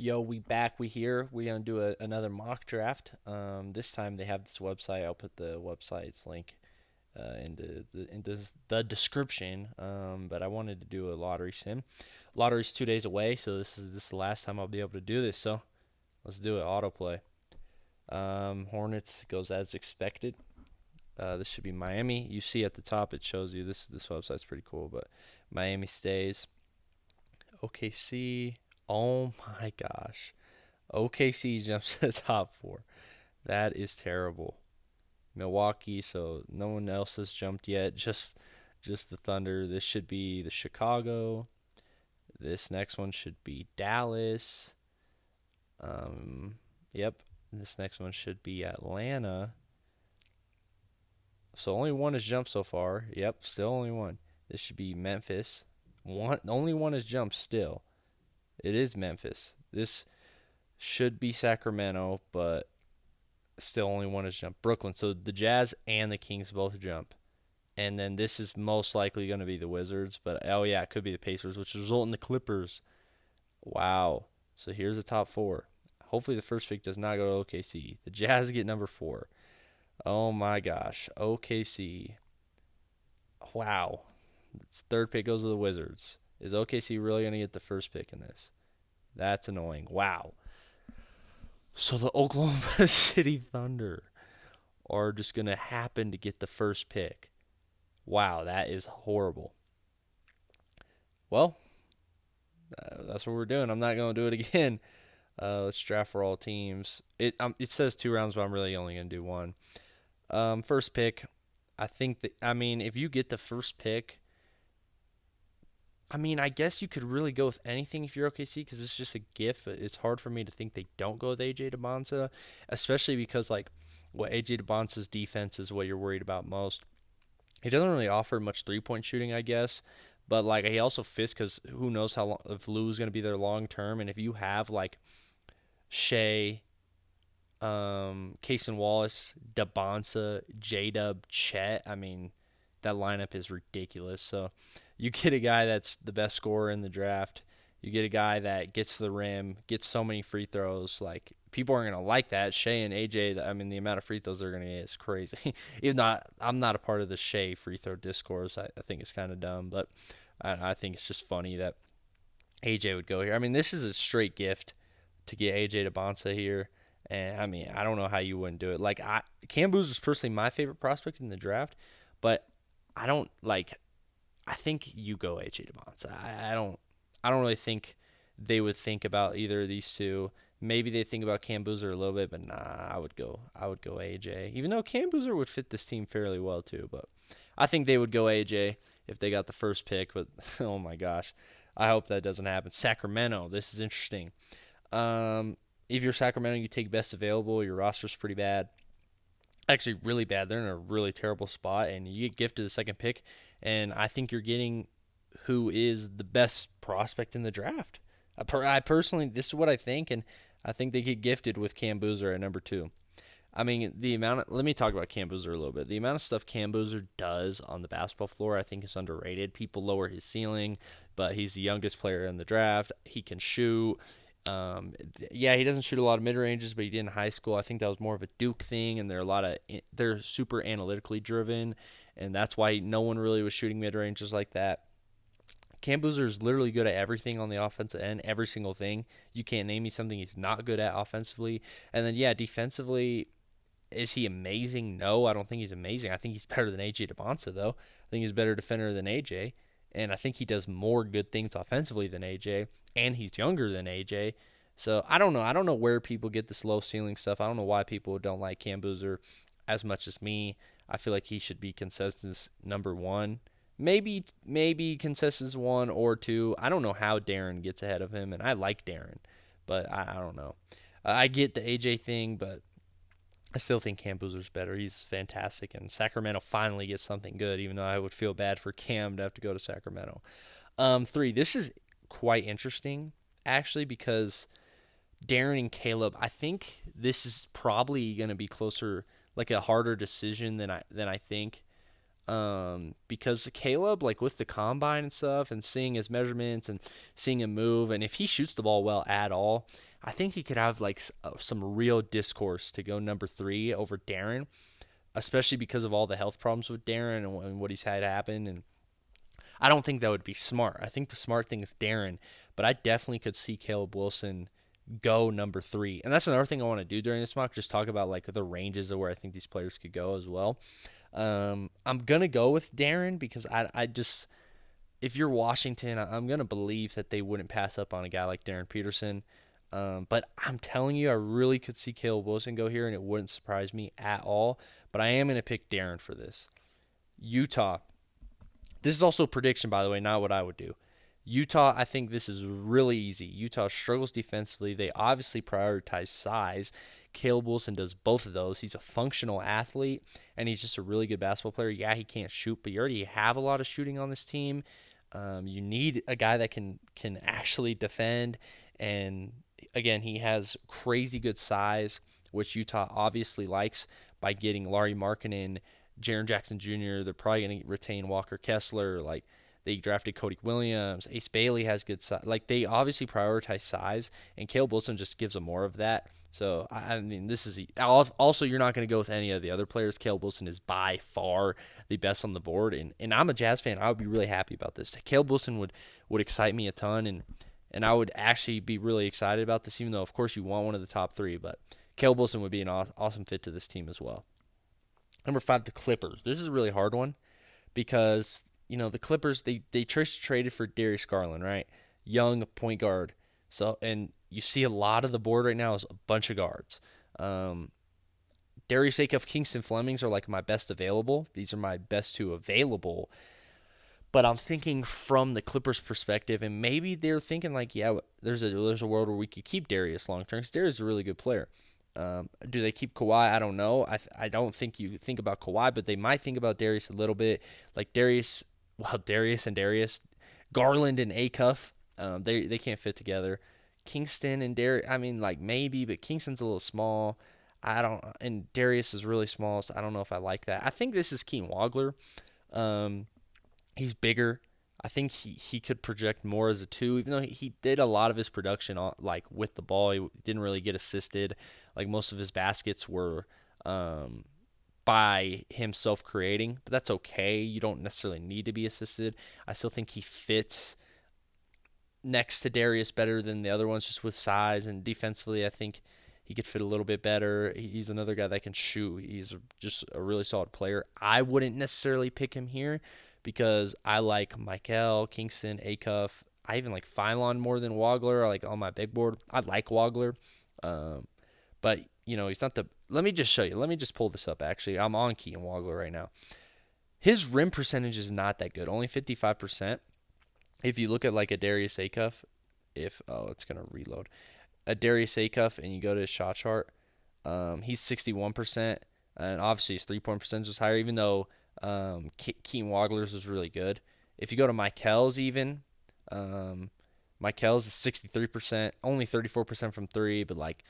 Yo, we here. We're gonna do another mock draft. This time they have this website. I'll put the website's link into the description. But I wanted to do a lottery sim. Lottery's 2 days away, so this is the last time I'll be able to do this. So let's do it. Autoplay. Hornets goes as expected. This should be Miami. You see at the top it shows you this website's pretty cool, but Miami stays. OKC. Oh my gosh. OKC jumps to the top four. That is terrible. Milwaukee, so no one else has jumped yet. Just the Thunder. This should be the Chicago. This next one should be Dallas. Yep. This next one should be Atlanta. So only one has jumped so far. Yep, still only one. This should be Memphis. Only one has jumped still. It is Memphis. This should be Sacramento, but still only one has jumped. Brooklyn. So the Jazz and the Kings both jump. And then this is most likely going to be the Wizards, but oh yeah, it could be the Pacers, which result in the Clippers. Wow. So here's the top four. Hopefully the first pick does not go to OKC. The Jazz get number 4. Oh my gosh. OKC. Wow. Its third pick goes to the Wizards. Is OKC really going to get the first pick in this? That's annoying. Wow. So the Oklahoma City Thunder are just going to happen to get the first pick. Wow, that is horrible. Well, that's what we're doing. I'm not going to do it again. Let's draft for all teams. It says 2 rounds, but I'm really only going to do one. First pick. If you get the first pick, I guess you could really go with anything if you're OKC because it's just a gift, but it's hard for me to think they don't go with AJ DeBonsa, especially because, like, what AJ DeBonsa's defense is what you're worried about most. He doesn't really offer much three-point shooting, I guess, but, like, he also fits because who knows how long, if Lou's going to be there long term, and if you have, like, Shea, Cason Wallace, DeBonsa, J-Dub, Chet, that lineup is ridiculous. So you get a guy that's the best scorer in the draft. You get a guy that gets to the rim, gets so many free throws. Like, people aren't going to like that. Shea and AJ, the amount of free throws they're going to get is crazy. Even though I'm not a part of the Shea free throw discourse. I think it's kind of dumb, but I think it's just funny that AJ would go here. This is a straight gift to get AJ DeBonsa here. And I don't know how you wouldn't do it. Like, Cam Boozer is personally my favorite prospect in the draft, but I don't like. I think you go AJ DeBonsa. I don't really think they would think about either of these two. Maybe they think about Cam Boozer a little bit, but nah, I would go AJ. Even though Cam Boozer would fit this team fairly well too, but I think they would go AJ if they got the first pick. But oh my gosh, I hope that doesn't happen. Sacramento. This is interesting. If you're Sacramento, you take best available. Your roster's pretty bad. Actually, really bad. They're in a really terrible spot, and you get gifted the second pick. And I think you're getting who is the best prospect in the draft. I personally, this is what I think, and I think they get gifted with Cam Boozer at number 2. Let me talk about Cam Boozer a little bit. The amount of stuff Cam Boozer does on the basketball floor, I think, is underrated. People lower his ceiling, but he's the youngest player in the draft. He can shoot. He doesn't shoot a lot of mid ranges, but he did in high school. I think that was more of a Duke thing, and they're super analytically driven, and that's why no one really was shooting mid ranges like that. Cam Boozer is literally good at everything on the offensive end, every single thing. You can't name me something he's not good at offensively. And then, defensively, is he amazing? No, I don't think he's amazing. I think he's better than AJ DeBonsa, though. I think he's a better defender than AJ. And I think he does more good things offensively than AJ. And he's younger than AJ. So I don't know. I don't know where people get this low ceiling stuff. I don't know why people don't like Cam Boozer as much as me. I feel like he should be consensus number 1. Maybe consensus 1 or 2. I don't know how Darren gets ahead of him, and I like Darren, but I don't know. I get the AJ thing, but I still think Cam Boozer's better. He's fantastic, and Sacramento finally gets something good, even though I would feel bad for Cam to have to go to Sacramento. 3. This is quite interesting, actually, because Darren and Caleb, I think this is probably going to be closer, like a harder decision than I think. Because Caleb, like with the combine and stuff, and seeing his measurements and seeing him move, and if he shoots the ball well at all, I think he could have like some real discourse to go number 3 over Darren, especially because of all the health problems with Darren and what he's had happen. And I don't think that would be smart. I think the smart thing is Darren, but I definitely could see Caleb Wilson go number 3. And that's another thing I want to do during this mock, just talk about like the ranges of where I think these players could go as well. I'm gonna go with Darren because I just, if you're Washington, I'm gonna believe that they wouldn't pass up on a guy like Darren Peterson. But I'm telling you, I really could see Caleb Wilson go here, and it wouldn't surprise me at all. But I am gonna pick Darren for this. Utah. This is also a prediction, by the way, not what I would do. Utah, I think this is really easy. Utah struggles defensively. They obviously prioritize size. Caleb Wilson does both of those. He's a functional athlete, and he's just a really good basketball player. Yeah, he can't shoot, but you already have a lot of shooting on this team. You need a guy that can actually defend, and again, he has crazy good size, which Utah obviously likes by getting Larry Markkinen, Jaren Jackson Jr. They're probably going to retain Walker Kessler. Like, they drafted Cody Williams. Ace Bailey has good size. Like, they obviously prioritize size, and Caleb Wilson just gives them more of that. So, I mean, this is also, you're not going to go with any of the other players. Caleb Wilson is by far the best on the board, and I'm a Jazz fan. I would be really happy about this. Caleb Wilson would excite me a ton, and I would actually be really excited about this, even though, of course, you want one of the top 3. But Caleb Wilson would be an awesome fit to this team as well. Number 5, the Clippers. This is a really hard one because, the Clippers, they traded for Darius Garland, right? Young point guard. So, and you see a lot of the board right now is a bunch of guards. Darius Acuff, Kingston Flemings are like my best available. These are my best 2 available. But I'm thinking from the Clippers' perspective, and maybe they're thinking like, yeah, there's a world where we could keep Darius long term because Darius is a really good player. Do they keep Kawhi? I don't know. I don't think you think about Kawhi, but they might think about Darius a little bit. Like Darius and Darius, Garland and Acuff, they can't fit together. Kingston and Darius, I mean, like maybe, but Kingston's a little small. And Darius is really small, so I don't know if I like that. I think this is Keem Wagler. He's bigger. I think he could project more as a 2, even though he did a lot of his production like with the ball. He didn't really get assisted. Like most of his baskets were by himself creating, but that's okay. You don't necessarily need to be assisted. I still think he fits next to Darius better than the other ones, just with size, and defensively, I think he could fit a little bit better. He's another guy that can shoot. He's just a really solid player. I wouldn't necessarily pick him here because I like Michael, Kingston, Acuff. I even like Phylon more than Wagler. I like on my big board. I like Wagler. But, he's not the – let me just show you. Let me just pull this up, actually. I'm on Keem Wagler right now. His rim percentage is not that good, only 55%. If you look at like a Darius Acuff, it's going to reload. A Darius Acuff and you go to his shot chart, he's 61%. And obviously his three-point percentage was higher, even though Keem Wagler's was really good. If you go to Michael's even, Michael's is 63%, only 34% from 3, but like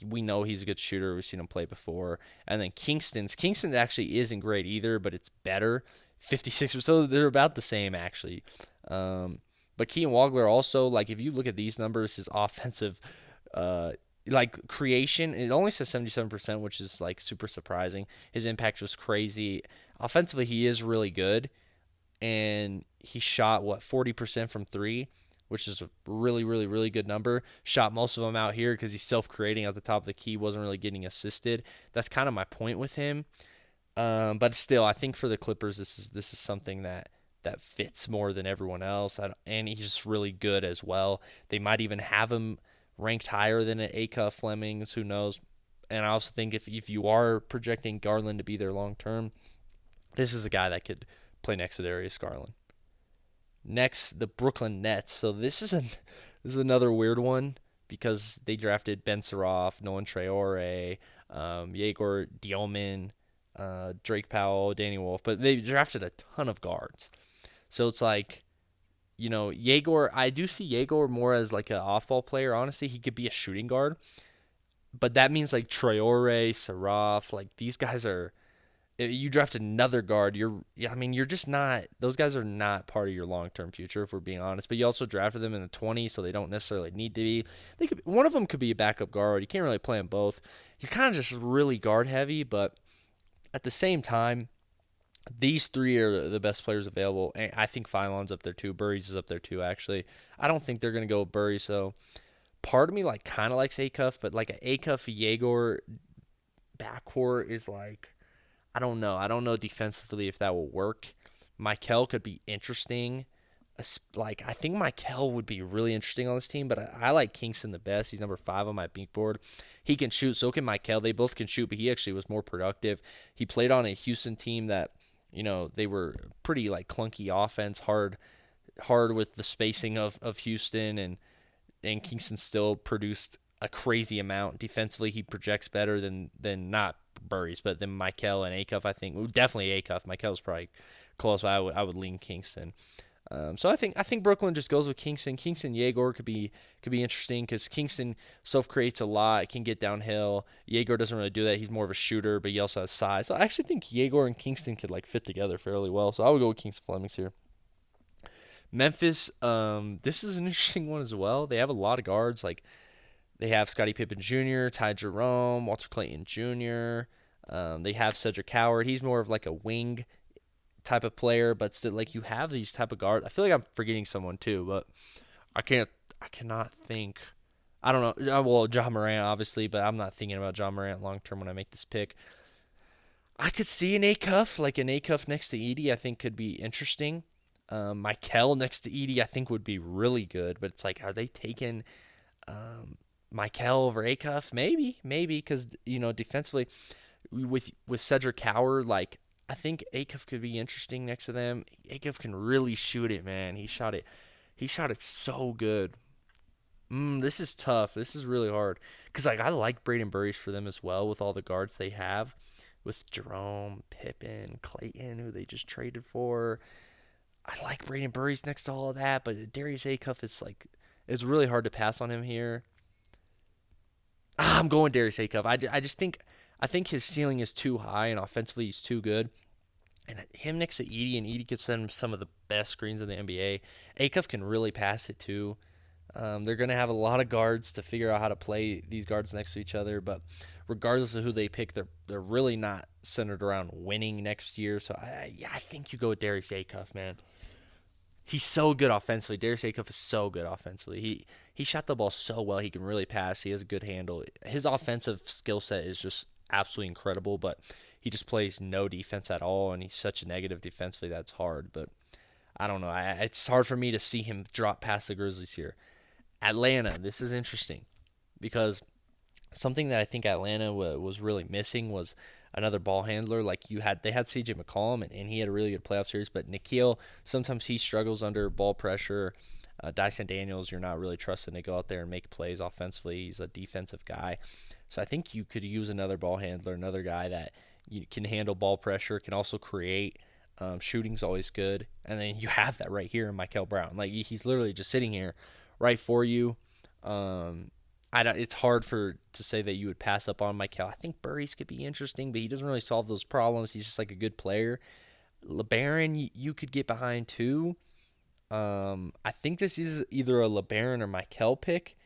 we know he's a good shooter. We've seen him play before. And then Kingston actually isn't great either, but it's better, 56%. So they're about the same actually. But Keem Wagler also, like if you look at these numbers, his offensive like creation, it only says 77%, which is like super surprising. His impact was crazy. Offensively, he is really good, and he shot 40% from 3, which is a really, really, really good number. Shot most of them out here because he's self-creating at the top of the key, wasn't really getting assisted. That's kind of my point with him. But still, I think for the Clippers, this is something that fits more than everyone else, and he's just really good as well. They might even have him ranked higher than an Acuff, Flemings, who knows. And I also think if you are projecting Garland to be there long term, this is a guy that could play next to Darius Garland. Next, the Brooklyn Nets. So this is another weird one because they drafted Ben Saroff, Nolan Traore, Yegor Dioman, Drake Powell, Danny Wolf, but they drafted a ton of guards. So it's like, Yegor, I do see Yegor more as like an off-ball player. Honestly, he could be a shooting guard, but that means like Traore, Saroff, like these guys are. if you draft another guard, I mean, you're just not. Those guys are not part of your long-term future, if we're being honest. But you also drafted them in the 20s, so they don't necessarily need to be. One of them could be a backup guard. You can't really play them both. You're kind of just really guard heavy, but at the same time, these three are the best players available. And I think Phylon's up there too. Burries is up there too. Actually, I don't think they're gonna go with Burry. So part of me like kind of likes Acuff, but like an Acuff Jaeger backcourt is like I don't know. I don't know defensively if that will work. Michael could be interesting. Like I think Michael would be really interesting on this team, but I like Kingston the best. He's number 5 on my beat board. He can shoot, so can Michael. They both can shoot, but he actually was more productive. He played on a Houston team that, they were pretty like clunky offense, hard with the spacing of Houston, and Kingston still produced a crazy amount. Defensively, he projects better than not Burries, but then Michael and Acuff, I think definitely Acuff. Michael's probably close, but I would lean Kingston. So I think Brooklyn just goes with Kingston. Kingston Jaeger could be interesting because Kingston self creates a lot, can get downhill. Jaeger doesn't really do that. He's more of a shooter, but he also has size. So I actually think Jaeger and Kingston could like fit together fairly well. So I would go with Kingston Flemings here. Memphis, this is an interesting one as well. They have a lot of guards. Like they have Scottie Pippen Jr., Ty Jerome, Walter Clayton Jr. They have Cedric Howard. He's more of like a wing type of player, but still, like you have these type of guards. I feel like I'm forgetting someone too, but I cannot think. I don't know. Well, John Morant obviously, but I'm not thinking about John Morant long term when I make this pick. I could see an Acuff next to Edey. I think could be interesting. Michael next to Edey, I think would be really good, but it's like, are they taking Michael over Acuff? Maybe, because defensively with Cedric Howard, like I think Acuff could be interesting next to them. Acuff can really shoot it, man. He shot it so good. This is tough. This is really hard because like I like Braden Burries for them as well with all the guards they have, with Jerome, Pippen, Clayton, who they just traded for. I like Braden Burries next to all of that, but Darius Acuff is like it's really hard to pass on him here. I'm going Darius Acuff. I think his ceiling is too high and offensively he's too good. And him next to Edey, and Edey could send him some of the best screens in the NBA. Acuff can really pass it too. They're going to have a lot of guards to figure out how to play these guards next to each other, but regardless of who they pick, they're really not centered around winning next year. So I think you go with Darius Acuff, man. He's so good offensively. Darius Acuff is so good offensively. He shot the ball so well. He can really pass. He has a good handle. His offensive skill set is just absolutely incredible, but he just plays no defense at all, and he's such a negative defensively that's hard. But I don't know. It's hard for me to see him drop past the Grizzlies here. Atlanta, this is interesting because something that I think Atlanta was really missing was another ball handler. Like they had CJ McCollum, and he had a really good playoff series, but Nikhil, sometimes he struggles under ball pressure. Dyson Daniels, you're not really trusting to go out there and make plays offensively. He's a defensive guy. So I think you could use another ball handler, another guy that you can handle ball pressure, can also create. Shooting's always good. And then you have that right here in Michael Brown. Like he's literally just sitting here right for you. It's hard to say that you would pass up on Michael. I think Burries could be interesting, but he doesn't really solve those problems. He's just like a good player. LeBaron, you could get behind too. I think this is either a LeBaron or Michael pick,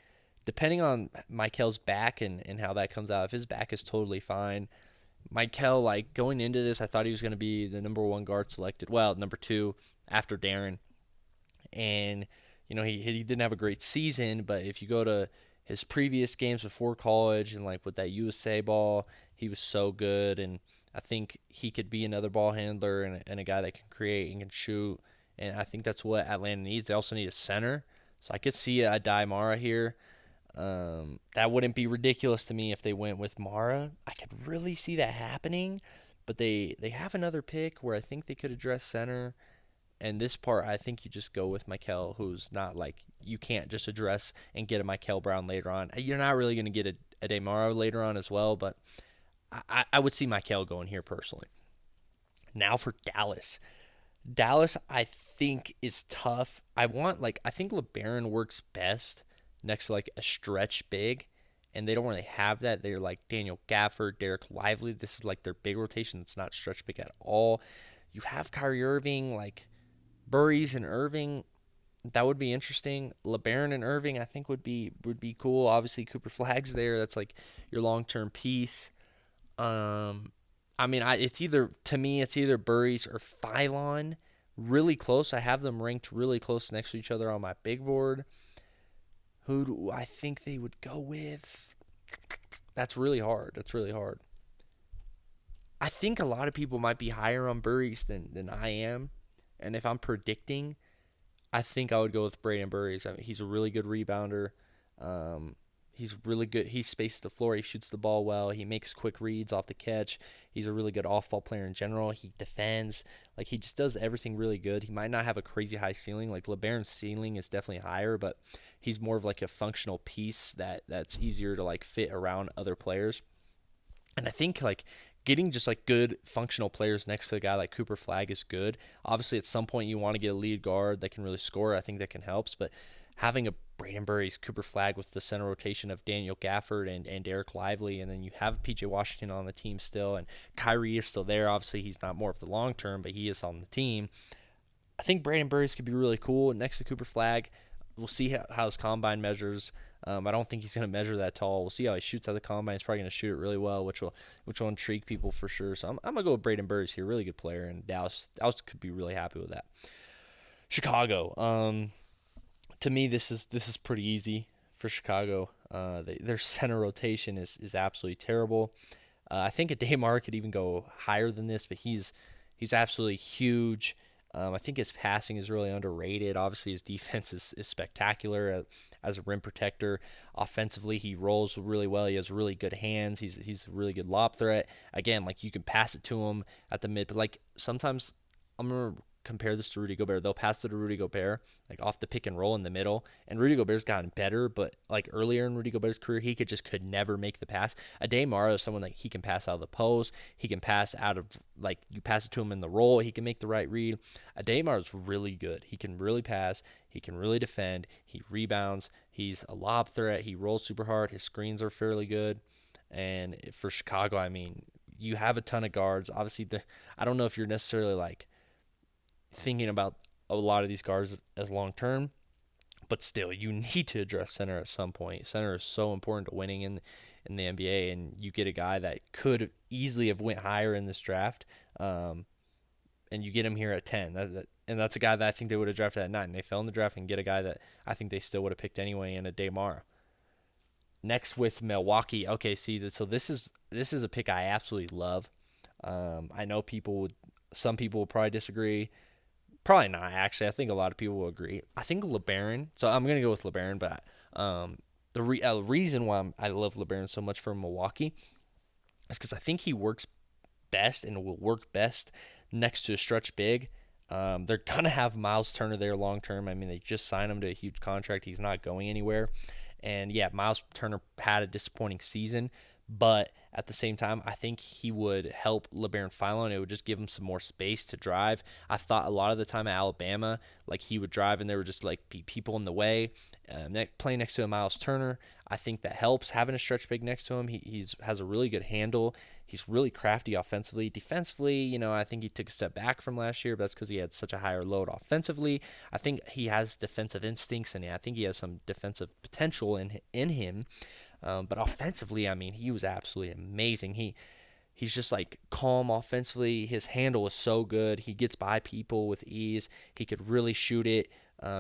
depending on Michael's back and how that comes out. If his back is totally fine, Michael, like going into this, I thought he was going to be the number 1 guard selected. Well, number 2 after Darren, and he didn't have a great season. But if you go to his previous games before college and like with that USA ball, he was so good, and I think he could be another ball handler and a guy that can create and can shoot. And I think that's what Atlanta needs. They also need a center. So I could see a Adai Mara here. That wouldn't be ridiculous to me if they went with Mara. I could really see that happening. But they have another pick where I think they could address center. And this part, I think you just go with Michael, who's not like, you can't just address and get a Michael Brown later on. You're not really going to get a Demara later on as well, but I would see Michael going here personally. Now for Dallas. Dallas, I think, is tough. I think LeBaron works best next to like a stretch big, and they don't really have that. They're like Daniel Gafford, Derek Lively. This is like their big rotation. It's not stretch big at all. You have Kyrie Irving, like Burries and Irving. That would be interesting. LeBaron and Irving, I think would be cool. Obviously, Cooper Flag's there. That's like your long term piece. Um, I mean, it's either to me, it's either Burries or Phylon. Really close. I have them ranked really close next to each other on my big board. Who do I think they would go with? That's really hard. That's really hard. I think a lot of people might be higher on Burries than I am. And if I'm predicting, I think I would go with Braden Burries. I mean, he's a really good rebounder. Um, he's really good. He spaces the floor. He shoots the ball well. He makes quick reads off the catch. He's a really good off-ball player in general. He defends. Like, he just does everything really good. He might not have a crazy high ceiling. Like, LeBaron's ceiling is definitely higher, but he's more of like a functional piece that's easier to like fit around other players. And I think like getting just like good functional players next to a guy like Cooper Flag is good. Obviously, at some point you want to get a lead guard that can really score. I think that can help. But having a Braden Burries, Cooper Flag with the center rotation of Daniel Gafford and Derek Lively, and then you have PJ Washington on the team still, and Kyrie is still there. Obviously, he's not more of the long term, but he is on the team. I think Braden Burries could be really cool next to Cooper Flag. We'll see how his combine measures. I don't think he's going to measure that tall. We'll see how he shoots at the combine. He's probably going to shoot it really well, which will intrigue people for sure. So I'm going to go with Braden Burries here. Really good player, and Dallas could be really happy with that. Chicago. To me, this is pretty easy for Chicago. Their center rotation is absolutely terrible. I think a Daymar could even go higher than this, but he's absolutely huge. I think his passing is really underrated. Obviously, his defense is spectacular as a rim protector. Offensively, he rolls really well. He has really good hands. He's a really good lob threat. Again, like you can pass it to him at the mid, but like sometimes I'm gonna compare this to Rudy Gobert. They'll pass it to Rudy Gobert, like off the pick and roll in the middle. And Rudy Gobert's gotten better, but like earlier in Rudy Gobert's career, he could never make the pass. Ade Mara is someone that he can pass out of the post. He can pass out of, like, you pass it to him in the roll. He can make the right read. Ade Mara is really good. He can really pass. He can really defend. He rebounds. He's a lob threat. He rolls super hard. His screens are fairly good. And for Chicago, I mean, you have a ton of guards. Obviously, I don't know if you're necessarily like thinking about a lot of these guards as long term, but still, you need to address center at some point. Center is so important to winning in the NBA, and you get a guy that could easily have went higher in this draft, and you get him here at 10. And that's a guy that I think they would have drafted at 9. They fell in the draft and get a guy that I think they still would have picked anyway in a Daymar. Next with Milwaukee. Okay, see, so this is a pick I absolutely love. I know some people would probably disagree. Probably not, actually. I think a lot of people will agree. I think LeBaron. So I'm going to go with LeBaron, but the reason why I love LeBaron so much for Milwaukee is because I think he works best and will work best next to a stretch big. They're going to have Miles Turner there long term. I mean, they just signed him to a huge contract. He's not going anywhere. And yeah, Miles Turner had a disappointing season, but at the same time, I think he would help LeBaron Phylon. It would just give him some more space to drive. I thought a lot of the time at Alabama, like he would drive and there would just like be people in the way. Playing next to a Miles Turner, I think that helps. Having a stretch big next to him, he has a really good handle. He's really crafty offensively. Defensively, I think he took a step back from last year, but that's because he had such a higher load offensively. I think he has defensive instincts, and I think he has some defensive potential in him. But offensively, I mean, he was absolutely amazing. He's just like calm offensively. His handle is so good. He gets by people with ease. He could really shoot it.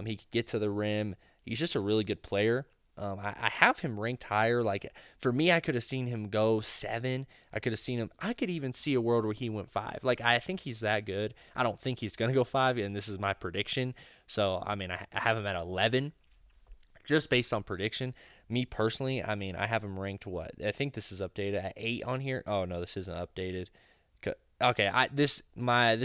He could get to the rim. He's just a really good player. I have him ranked higher. Like for me, I could have seen him go 7. I could even see a world where he went 5. Like I think he's that good. I don't think he's gonna go 5, and this is my prediction. So I mean, I have him at 11, just based on prediction. Me personally, I mean, I have him ranked what? I think this is updated at 8 on here. Oh no, this isn't updated. Okay, this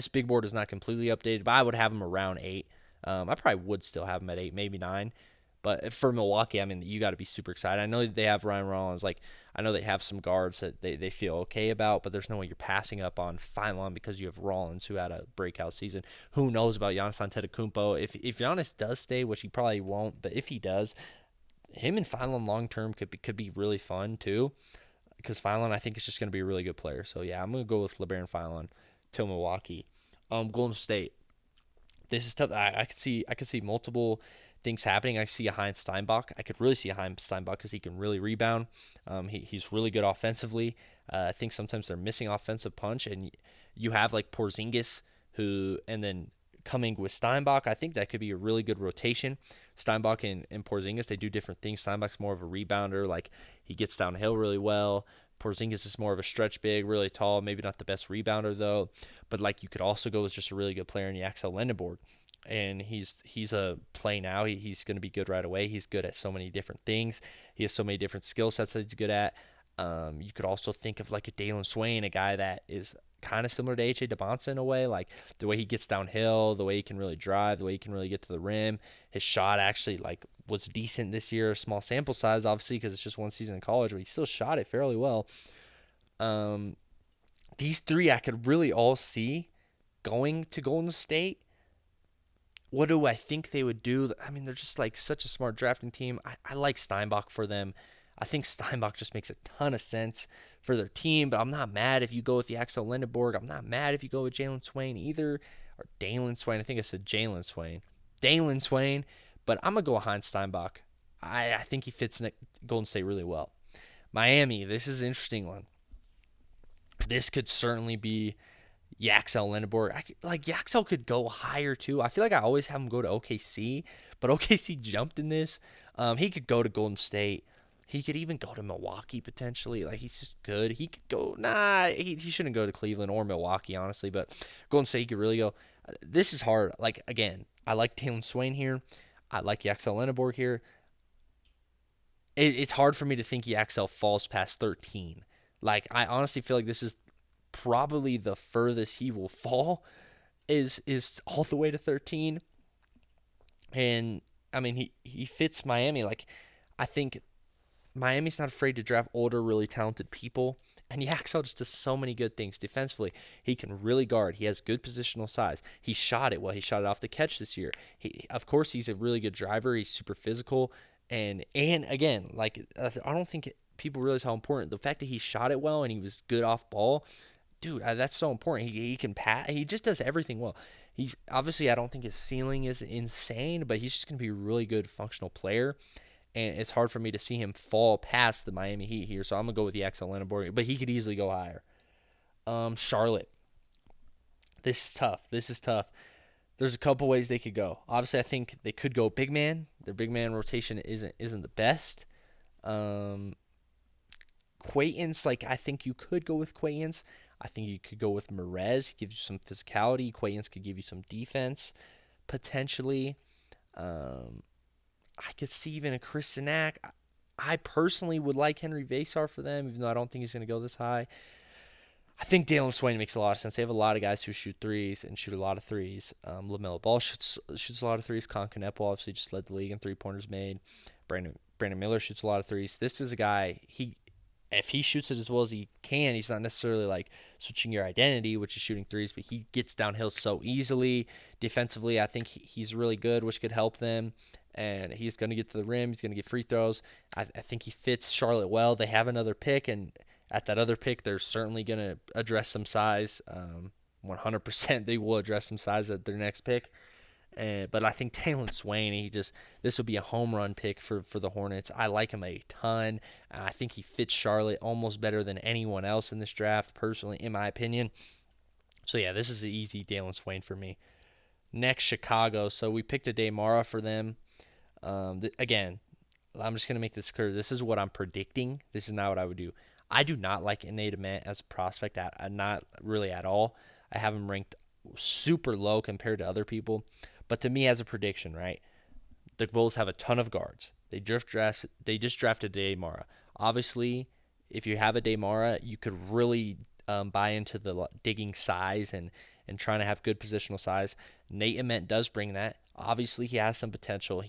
big board is not completely updated, but I would have him around 8. I probably would still have him at 8, maybe 9. But for Milwaukee, I mean, you got to be super excited. I know that they have Ryan Rollins. Like, I know they have some guards that they feel okay about, but there's no way you're passing up on Phylon because you have Rollins, who had a breakout season. Who knows about Giannis Antetokounmpo? If Giannis does stay, which he probably won't, but if he does, him and Phylon long term could be really fun too, because Phylon I think is just going to be a really good player. So yeah, I'm going to go with LeBaron Phylon till Milwaukee. Golden State. This is tough. I could see multiple things happening. I see a Heinz Steinbach. I could really see a Heinz Steinbach because he can really rebound. He's really good offensively. I think sometimes they're missing offensive punch, and you have like Porzingis and then coming with Steinbach. I think that could be a really good rotation. Steinbach and Porzingis, they do different things. Steinbach's more of a rebounder, like he gets downhill really well. Porzingis is more of a stretch big, really tall, maybe not the best rebounder though, but like you could also go with just a really good player in Yaxel Lendeborg, and he's a play now. He's going to be good right away. He's good at so many different things. He has so many different skill sets that he's good at. You could also think of like a Dalen Swain, a guy that is kind of similar to H.A. Debonsa in a way, like the way he gets downhill, the way he can really drive, the way he can really get to the rim. His shot actually like was decent this year, small sample size obviously because it's just one season in college, but he still shot it fairly well. Um, these three I could really all see going to Golden State. What do I think they would do? I mean, they're just like such a smart drafting team. I like Steinbach for them. I think Steinbach just makes a ton of sense for their team, but I'm not mad if you go with the Axel Lindenborg. I'm not mad if you go with Jalen Swain either, or Dalen Swain. I think I said Jalen Swain. Dalen Swain, but I'm going to go with Heinz Steinbach. I think he fits in Golden State really well. Miami, this is an interesting one. This could certainly be Yaxel Lendeborg. Like Yaxel could go higher too. I feel like I always have him go to OKC, but OKC jumped in this. He could go to Golden State. He could even go to Milwaukee potentially. Like he's just good. He could go. He shouldn't go to Cleveland or Milwaukee honestly, but Golden State he could really go. This is hard. Like again, I like Taylor Swain here. I like Yaxel Lendeborg here. It's hard for me to think Yaxel falls past 13. Like I honestly feel like this is probably the furthest he will fall is all the way to 13. And I mean he fits Miami. Like I think Miami's not afraid to draft older, really talented people. And Yaxel just does so many good things defensively. He can really guard. He has good positional size. He shot it well. He shot it off the catch this year. Of course, he's a really good driver. He's super physical. And again, like I don't think people realize how important the fact that he shot it well and he was good off ball. Dude, that's so important. He can pass. He just does everything well. He's obviously I don't think his ceiling is insane, but he's just gonna be a really good functional player. And it's hard for me to see him fall past the Miami Heat here, so I'm gonna go with the Axel Lenneborg, but he could easily go higher. Charlotte. This is tough. There's a couple ways they could go. Obviously, I think they could go big man. Their big man rotation isn't the best. Quaintance, like I think you could go with Quaintance. I think you could go with Merez. He gives you some physicality. Quaintance could give you some defense, potentially. I could see even a Chris Sinak. I personally would like Henry Vasar for them, even though I don't think he's going to go this high. I think Dalen Swain makes a lot of sense. They have a lot of guys who shoot threes and shoot a lot of threes. LaMelo Ball shoots a lot of threes. Con Canepo obviously just led the league in three-pointers made. Brandon Miller shoots a lot of threes. This is a guy, if he shoots it as well as he can, he's not necessarily like switching your identity, which is shooting threes, but he gets downhill so easily. Defensively, I think he's really good, which could help them. And he's going to get to the rim. He's going to get free throws. I think he fits Charlotte well. They have another pick, and at that other pick, they're certainly going to address some size. 100% they will address some size at their next pick. But I think Taylor Swain, this will be a home run pick for the Hornets. I like him a ton. I think he fits Charlotte almost better than anyone else in this draft, personally, in my opinion. So, yeah, this is an easy Dalen Swain for me. Next, Chicago. So we picked a Demara for them. Again, I'm just going to make this clear. This is what I'm predicting. This is not what I would do. I do not like Nate Ament as a prospect, not really at all. I have him ranked super low compared to other people. But to me, as a prediction, right, the Bulls have a ton of guards. They just drafted Demara. Obviously, if you have a Demara, you could really buy into the digging size and trying to have good positional size. Nate Ament does bring that. Obviously, he has some potential.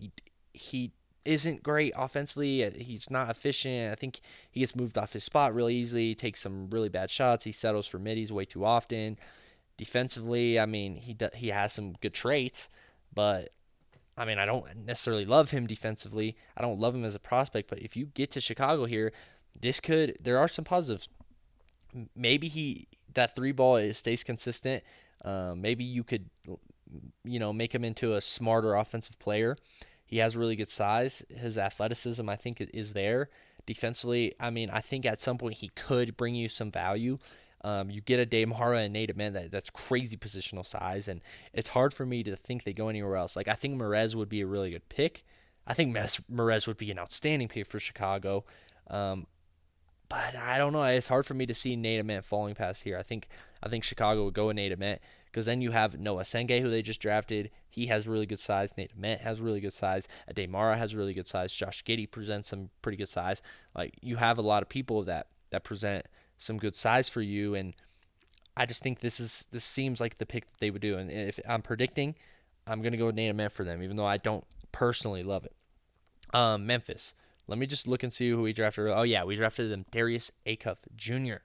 He isn't great offensively. He's not efficient. I think he gets moved off his spot really easily. He takes some really bad shots. He settles for middies way too often. Defensively, I mean, he has some good traits, but I mean, I don't necessarily love him defensively. I don't love him as a prospect, but if you get to Chicago here, there are some positives. Maybe that three ball stays consistent. Maybe you could, make him into a smarter offensive player. He has really good size. His athleticism, I think, is there. Defensively, I mean, I think at some point he could bring you some value. You get a Demara and Nate Ahmed that's crazy positional size, and it's hard for me to think they go anywhere else. Like, I think Merez would be a really good pick. I think Merez would be an outstanding pick for Chicago. But I don't know. It's hard for me to see Nate Ahmed falling past here. I think Chicago would go with Nate Ahmed because then you have Noah Senge, who they just drafted. He has really good size. Nate Ahmed has really good size. Ademara has really good size. Josh Giddey presents some pretty good size. Like, you have a lot of people that present some good size for you, and I just think this seems like the pick that they would do. And if I'm predicting, I'm gonna go with Nate Ahmed for them, even though I don't personally love it. Memphis. Let me just look and see who we drafted. Oh, yeah, we drafted them, Darius Acuff Jr.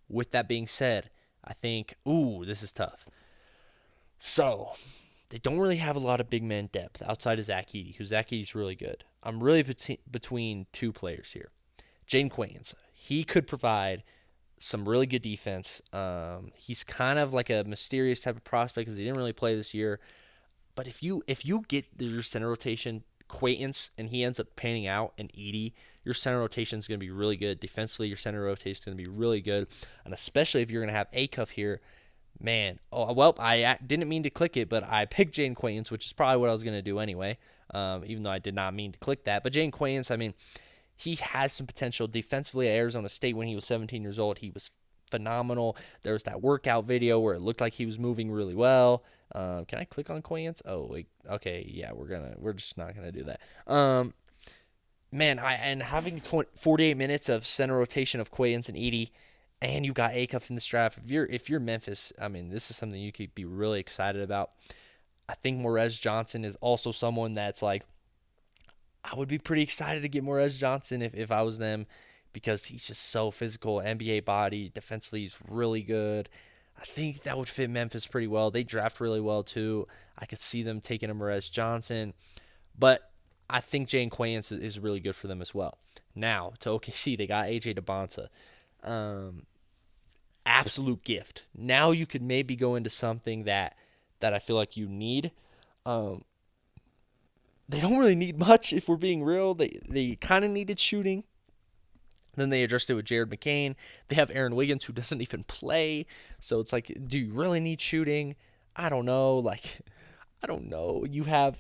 With that being said, I think, this is tough. So, they don't really have a lot of big man depth outside of Zach Edey, who Zach Edey's really good. I'm really between two players here. Jaden Quains. He could provide some really good defense. He's kind of like a mysterious type of prospect because he didn't really play this year. But if you get your center rotation Quaintance and he ends up panning out and Edey, your center rotation is going to be really good. Defensively, your center rotation is going to be really good. And especially if you're going to have Acuff here, man. Oh, well, I didn't mean to click it, but I picked Jaden Quaintance, which is probably what I was going to do anyway, even though I did not mean to click that. But Jaden Quaintance, I mean, he has some potential defensively at Arizona State when he was 17 years old. He was phenomenal. There was that workout video where it looked like he was moving really well. Can I click on Quaintance? Oh, wait. Okay, yeah, we're just not gonna do that. Man, and having 48 minutes of center rotation of Quaintance and Edey, and you got Acuff in this draft. If you're Memphis, I mean, this is something you could be really excited about. I think Morez Johnson is also someone that's like, I would be pretty excited to get Morez Johnson if I was them, because he's just so physical, NBA body, defensively he's really good. I think that would fit Memphis pretty well. They draft really well too. I could see them taking a Morez Johnson, but I think Jane Quaintance is really good for them as well. Now to OKC, they got AJ Debonsa, absolute gift. Now you could maybe go into something that I feel like you need. They don't really need much if we're being real. They kind of needed shooting. Then they addressed it with Jared McCain. They have Aaron Wiggins, who doesn't even play. So it's like, do you really need shooting? I don't know. I don't know. You have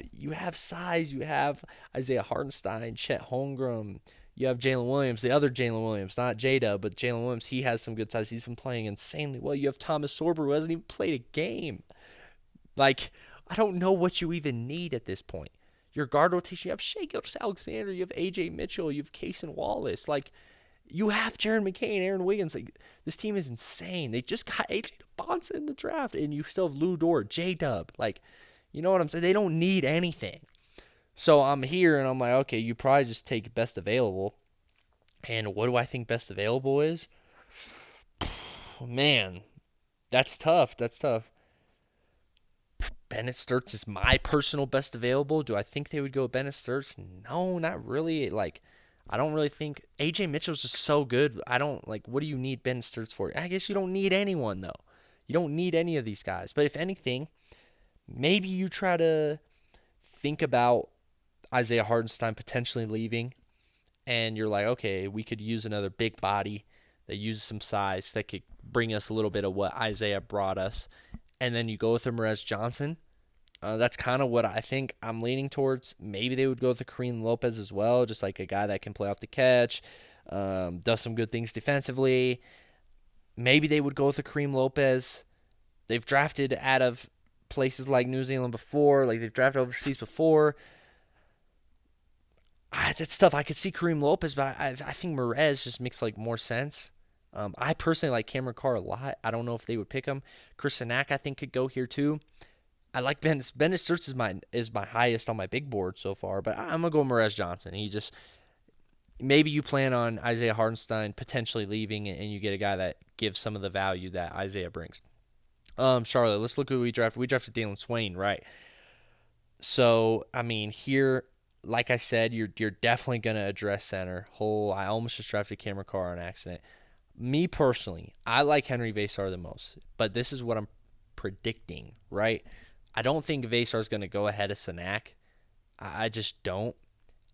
size. You have Isaiah Hartenstein, Chet Holmgren. You have Jalen Williams, the other Jalen Williams, not J-Dub, but Jalen Williams. He has some good size. He's been playing insanely well. You have Thomas Sorber, who hasn't even played a game. I don't know what you even need at this point. Your guard rotation, you have Shai Gilgeous-Alexander, you have A.J. Mitchell, you have Cason Wallace. You have Jared McCain, Aaron Wiggins. This team is insane. They just got AJ Debonsa in the draft, and you still have Lou Dort, J-Dub. You know what I'm saying? They don't need anything. So I'm here, and I'm like, okay, you probably just take best available. And what do I think best available is? Man, that's tough. Bennett Sturts is my personal best available. Do I think they would go with Bennett Sturts? No, not really. I don't really think AJ Mitchell's just so good. I don't what do you need Ben Sturts for? I guess you don't need anyone though. You don't need any of these guys. But if anything, maybe you try to think about Isaiah Hartenstein potentially leaving, and you're like, okay, we could use another big body that uses some size that could bring us a little bit of what Isaiah brought us. And then you go with Morez Johnson. That's kind of what I think I'm leaning towards. Maybe they would go with the Kareem Lopez as well, just like a guy that can play off the catch, does some good things defensively. Maybe they would go with the Kareem Lopez. They've drafted out of places like New Zealand before, they've drafted overseas before. That's tough. I could see Kareem Lopez, but I think Morez just makes more sense. I personally like Cameron Carr a lot. I don't know if they would pick him. Chris Sanak, I think, could go here too. I like Bennett Sturts is my highest on my big board so far, but I'm gonna go Morez Johnson. Maybe you plan on Isaiah Hartenstein potentially leaving, and you get a guy that gives some of the value that Isaiah brings. Charlotte, let's look who we drafted. We drafted Dalen Swain, right? So, I mean, here, like I said, you're definitely going to address center. I almost just drafted Cameron Carr on accident. Me personally, I like Henry Vasar the most, but this is what I'm predicting, right? I don't think Vasar is going to go ahead of Sanak. I just don't.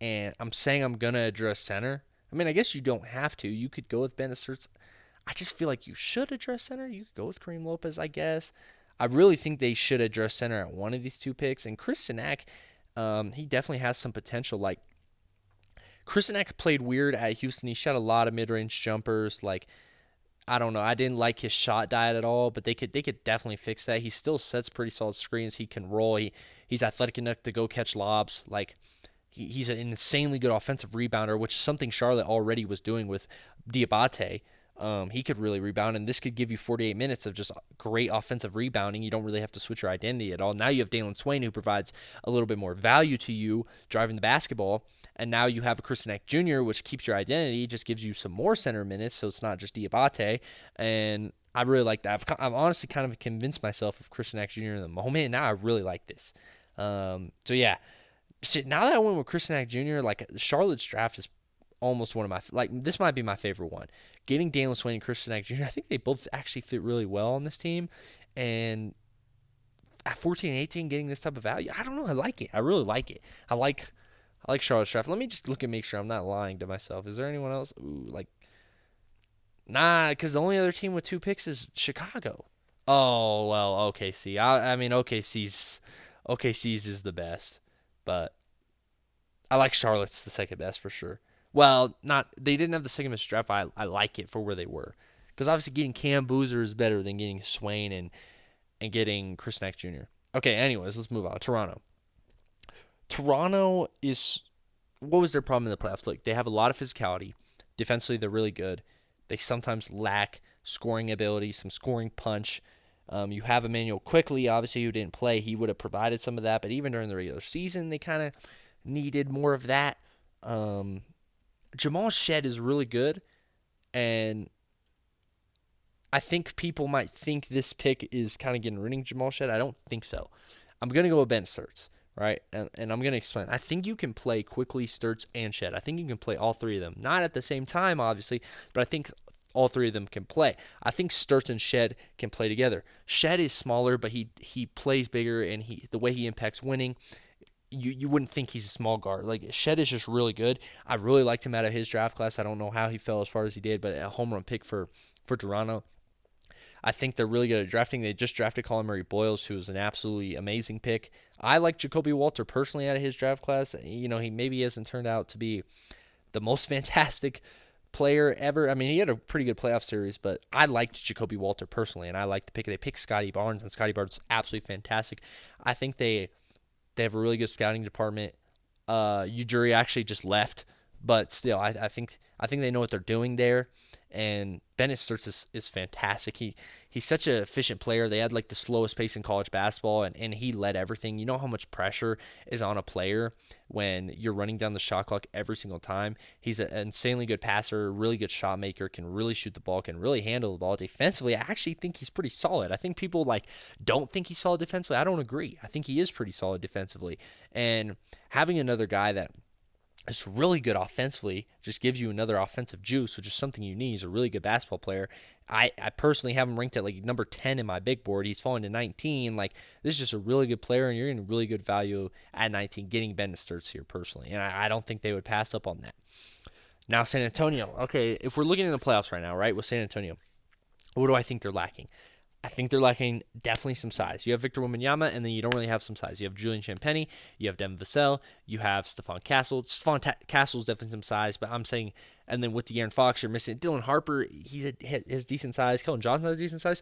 And I'm saying I'm going to address center. I mean, I guess you don't have to. You could go with Ben Asserts. I just feel like you should address center. You could go with Kareem Lopez, I guess. I really think they should address center at one of these two picks. And Chris Sanak, he definitely has some potential. Like, Chris Sanak played weird at Houston. He shot a lot of mid-range jumpers. Like, I don't know. I didn't like his shot diet at all, but they could definitely fix that. He still sets pretty solid screens. He can roll. He's athletic enough to go catch lobs. Like, he's an insanely good offensive rebounder, which is something Charlotte already was doing with Diabate. He could really rebound, and this could give you 48 minutes of just great offensive rebounding. You don't really have to switch your identity at all. Now you have Dalen Swain, who provides a little bit more value to you driving the basketball, and now you have a Chris Sanak Jr., which keeps your identity, just gives you some more center minutes, so it's not just Diabate, and I really like that. I've honestly kind of convinced myself of Chris Sanak Jr. in the moment, and now I really like this. So yeah, now that I went with Chris Sanak Jr., like Charlotte's draft is almost one of my, like, this might be my favorite one. Getting Dalen Swain and Chris Sanak Jr., I think they both actually fit really well on this team. And at 14 and 18, getting this type of value, I don't know. I like it. I really like it. I like Charlotte's draft. Let me just look and make sure I'm not lying to myself. Is there anyone else? Ooh, like, nah, because the only other team with 2 picks is Chicago. Oh, well, OKC. I mean, OKC's is the best. But I like Charlotte's the second best for sure. Well, not they didn't have the second best draft. But I like it for where they were, because obviously getting Cam Boozer is better than getting Swain and getting Chris Nack Jr. Okay, anyways, let's move on. Toronto. Toronto is, what was their problem in the playoffs? Look, they have a lot of physicality. Defensively, they're really good. They sometimes lack scoring ability, some scoring punch. You have Emmanuel Quickly, obviously, who didn't play. He would have provided some of that, but even during the regular season, they kind of needed more of that. Jamal Shed is really good, and I think people might think this pick is kind of getting rid of Jamal Shed. I don't think so. I'm going to go with Ben Sturts, right? And I'm going to explain. I think you can play Quickly, Sturts, and Shed. I think you can play all three of them. Not at the same time, obviously, but I think all three of them can play. I think Sturts and Shed can play together. Shed is smaller, but he plays bigger, and the way he impacts winning, you wouldn't think he's a small guard. Like, Shed is just really good. I really liked him out of his draft class. I don't know how he fell as far as he did, but a home run pick for Toronto. I think they're really good at drafting. They just drafted Colin Murray Boyles, who was an absolutely amazing pick. I like Jacoby Walter personally out of his draft class. You know, he maybe hasn't turned out to be the most fantastic player ever. I mean, he had a pretty good playoff series, but I liked Jacoby Walter personally, and I liked the pick. They picked Scotty Barnes, and Scotty Barnes is absolutely fantastic. I think they have a really good scouting department. Ujiri actually just left, but still, I think they know what they're doing there. And Bennett Sturts is fantastic. He's such an efficient player. They had like the slowest pace in college basketball, and he led everything. You know how much pressure is on a player when you're running down the shot clock every single time. He's an insanely good passer, really good shot maker, can really shoot the ball, can really handle the ball. Defensively, I actually think he's pretty solid. I think people don't think he's solid defensively. I don't agree. I think he is pretty solid defensively. And having another guy that is really good offensively, just gives you another offensive juice, which is something you need. He's a really good basketball player. I personally have him ranked at like number 10 in my big board. He's fallen to 19. Like, this is just a really good player, and you're getting really good value at 19 getting Ben Sturts here personally. And I don't think they would pass up on that. Now, San Antonio. Okay, if we're looking in the playoffs right now, right, with San Antonio, what do I think they're lacking? I think they're lacking definitely some size. You have Victor Wembanyama, and then you don't really have some size. You have Julian Champagny, you have Devin Vassell, you have Stephon Castle. Castle's definitely some size, but I'm saying, and then with De'Aaron Fox, you're missing Dylan Harper. His decent size. Keldon Johnson has decent size.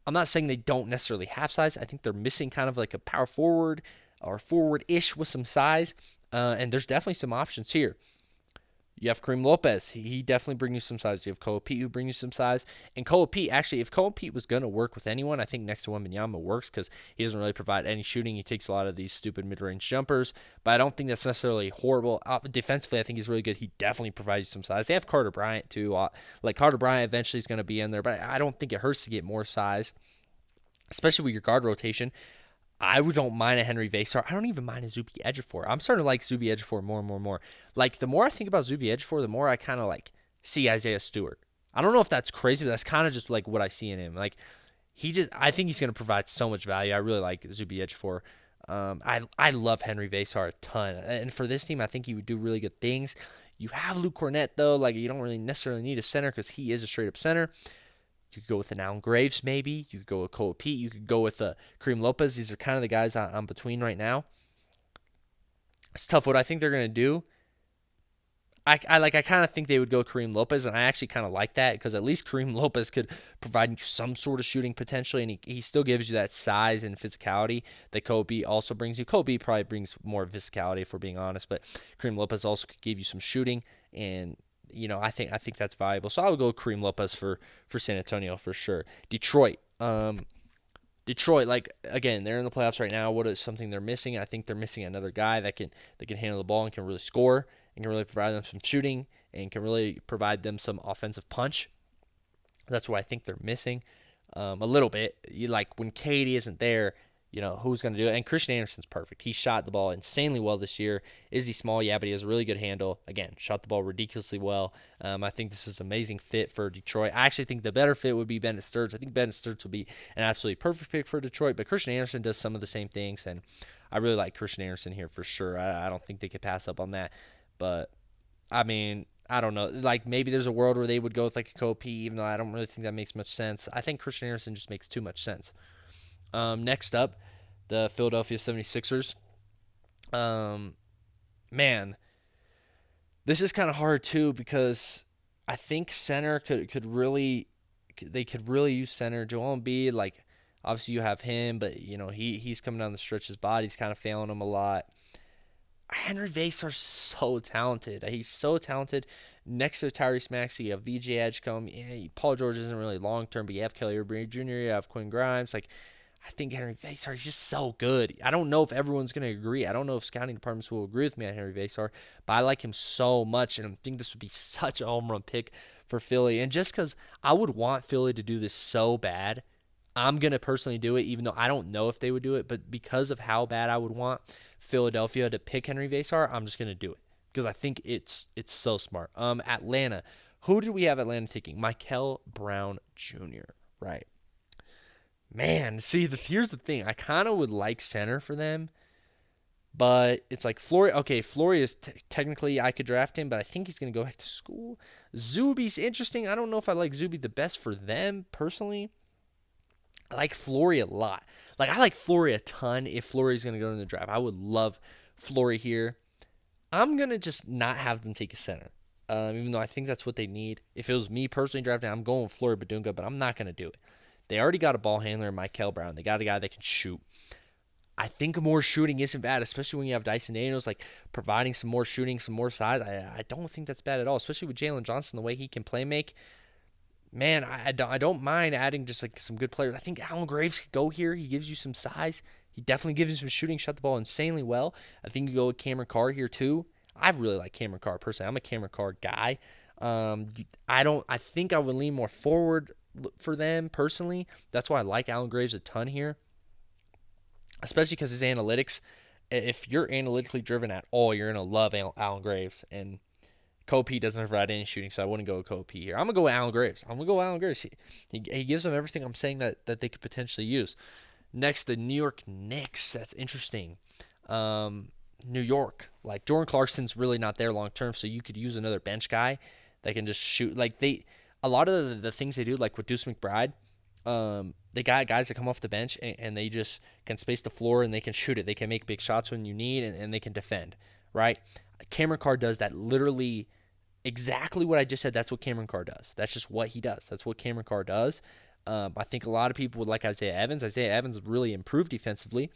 I'm not saying they don't necessarily have size. I think they're missing kind of like a power forward or forward-ish with some size, and there's definitely some options here. You have Kareem Lopez. He definitely brings you some size. You have Koa Pete, who brings you some size. And Koa Pete, actually, if Koa Pete was going to work with anyone, I think next to Wembanyama works, because he doesn't really provide any shooting. He takes a lot of these stupid mid-range jumpers, but I don't think that's necessarily horrible. Defensively, I think he's really good. He definitely provides you some size. They have Carter Bryant, too. Carter Bryant eventually is going to be in there, but I don't think it hurts to get more size, especially with your guard rotation. don't mind a Henry Vasar. I don't even mind a Zuby Ejiofor. I'm starting to like Zuby Ejiofor more and more and more. Like, the more I think about Zuby Ejiofor, the more I kind of like see Isaiah Stewart. I don't know if that's crazy, but that's kind of just like what I see in him. Like, I think he's going to provide so much value. I really like Zuby Ejiofor. I love Henry Vasar a ton, and for this team, I think he would do really good things. You have Luke Cornett though, like you don't really necessarily need a center because he is a straight up center. You could go with an Allen Graves maybe. You could go with Cole Pete. You could go with Kareem Lopez. These are kind of the guys I'm between right now. It's tough. What I think they're going to do, I kind of think they would go Kareem Lopez, and I actually kind of like that because at least Kareem Lopez could provide you some sort of shooting potentially, and he still gives you that size and physicality that Kobe also brings you. Kobe probably brings more physicality if we're being honest, but Kareem Lopez also could give you some shooting, and I think that's valuable. So I would go Kareem Lopez for San Antonio for sure. Detroit, like again, they're in the playoffs right now. What is something they're missing? I think they're missing another guy that can handle the ball and can really score and can really provide them some shooting and can really provide them some offensive punch. That's what I think they're missing a little bit. Like when Katie isn't there, who's going to do it? And Christian Anderson's perfect. He shot the ball insanely well this year. Is he small? Yeah, but he has a really good handle. Again, shot the ball ridiculously well. I think this is an amazing fit for Detroit. I actually think the better fit would be Bennett Sturts. I think Bennett Sturts will be an absolutely perfect pick for Detroit, but Christian Anderson does some of the same things, and I really like Christian Anderson here for sure. I don't think they could pass up on that. But, I mean, I don't know. Like, maybe there's a world where they would go with, like, a Kobe, even though I don't really think that makes much sense. I think Christian Anderson just makes too much sense. Next up, the Philadelphia 76ers. Man, this is kind of hard, too, because I think center could really use center. Joel Embiid, like, obviously you have him, but, he's coming down the stretch. His body's kind of failing him a lot. Henry Vasar's so talented. He's so talented. Next to Tyrese Maxey, you have VJ Edgecombe. Yeah, Paul George isn't really long term, but you have Kelly Oubre Jr., you have Quinn Grimes. Like, I think Henry Vasar is just so good. I don't know if everyone's going to agree. I don't know if scouting departments will agree with me on Henry Vasar, but I like him so much, and I think this would be such a home run pick for Philly. And just because I would want Philly to do this so bad, I'm going to personally do it, even though I don't know if they would do it. But because of how bad I would want Philadelphia to pick Henry Vasar, I'm just going to do it because I think it's so smart. Atlanta. Who did we have Atlanta taking? Michael Brown Jr., right? Man, see, here's the thing. I kind of would like center for them, but it's like Flory. Okay, Flory is technically I could draft him, but I think he's going to go back to school. Zuby's interesting. I don't know if I like Zuby the best for them personally. I like Flory a lot. Like, I like Flory a ton if Flory's going to go in the draft. I would love Flory here. I'm going to just not have them take a center, even though I think that's what they need. If it was me personally drafting, I'm going with Flory Badunga, but I'm not going to do it. They already got a ball handler in Michael Brown. They got a guy that can shoot. I think more shooting isn't bad, especially when you have Dyson Daniels, like, providing some more shooting, some more size. I don't think that's bad at all, especially with Jalen Johnson, the way he can play make. Man, I don't mind adding just like some good players. I think Allen Graves could go here. He gives you some size. He definitely gives you some shooting, shot the ball insanely well. I think you go with Cameron Carr here too. I really like Cameron Carr personally. I'm a Cameron Carr guy. I think I would lean more forward for them personally. That's why I like Allen Graves a ton here, especially because his analytics. If you're analytically driven at all, you're gonna love Allen Graves. And Kobe doesn't provide any shooting, so I wouldn't go with Kobe here. I'm going to go with Allen Graves. He gives them everything I'm saying that they could potentially use. Next, the New York Knicks. That's interesting. New York. Like, Jordan Clarkson's really not there long term, so you could use another bench guy that can just shoot. Like, a lot of the things they do, like with Deuce McBride, they got guys that come off the bench and they just can space the floor and they can shoot it. They can make big shots when you need, and they can defend, right? Cameron Carr does that literally exactly what I just said. That's what Cameron Carr does. That's just what he does. That's what Cameron Carr does. I think a lot of people would like Isaiah Evans. Isaiah Evans really improved defensively.